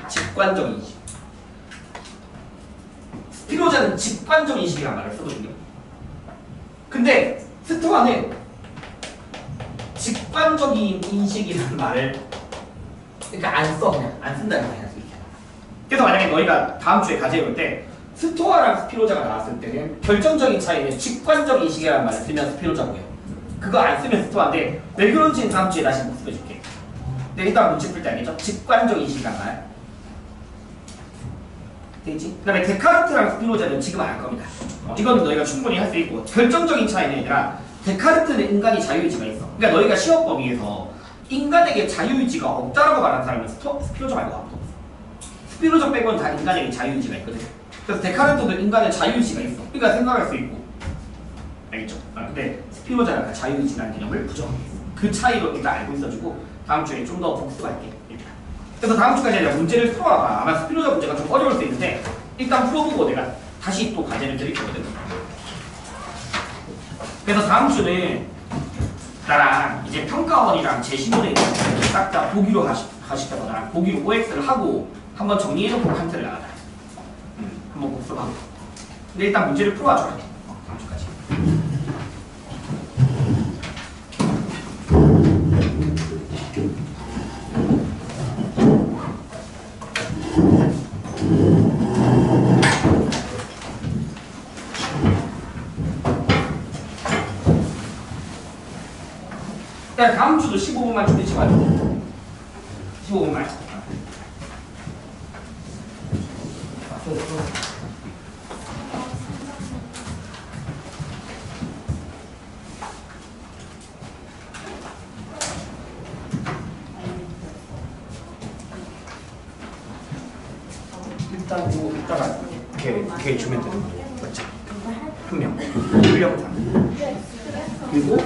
직관적 인식. 스피노자는 직관적 인식이라는 말을 쓰거든요. 근데 스토아는 직관적인 인식이라는 말을 그러니까 안 써. 그냥 안 쓴다는 거야. 그래서 만약에 너희가 다음 주에 과제 볼 때 스토아랑 스피노자가 나왔을 때는 결정적인 차이는 직관적 인식이라는 말을 쓰면 스피노자고요. 그거 안 쓰면 스토아인데 왜 그런지는 다음 주에 다시 복습해줄게. 근데 일단 문제 풀 때 알겠죠? 직관적 인식이란 말. 되겠지? 그 다음에 데카르트랑 스피노자는 지금 안 할 겁니다. 이건 너희가 충분히 할 수 있고 결정적인 차이는 아니라 데카르트는 인간이 자유의지가 있어. 그러니까 너희가 시험 범위에서 인간에게 자유의지가 없다라고 말하는 사람은 스피노자 말고 아무도 없어. 스피노자 빼고는 다 인간에게 자유의지가 있거든. 그래서 데카르트도 인간의 자유의지가 있어. 그러니까 생각할 수 있고. 알겠죠? 근데 스피노자가 자유의지라는 개념을 부정해. 그 차이로 일단 알고 있어주고 다음 주에 좀 더 복습할게. 일단. 그래서 다음 주까지 내가 문제를 풀어와봐. 아마 스피노자 문제가 좀 어려울 수 있는데 일단 풀어보고 내가 다시 또 과제를 드릴 거거든. 그래서 다음 주는 나랑 이제 평가원이랑 제시문에 싹 다 보기로 하시다가 나랑 보기로 OX를 하고 한번 정리해놓고 한테를 나가자. 한번 복습하고. 근데 일단 문제를 풀어와줘야 돼. 다음 주까지. 야, 다음 주도 15분만 줄이지 말고 15분만. 일단 뭐 이따가 걔 주면 되는 거예요. 맞지? 한 명. 훈련상. 그리고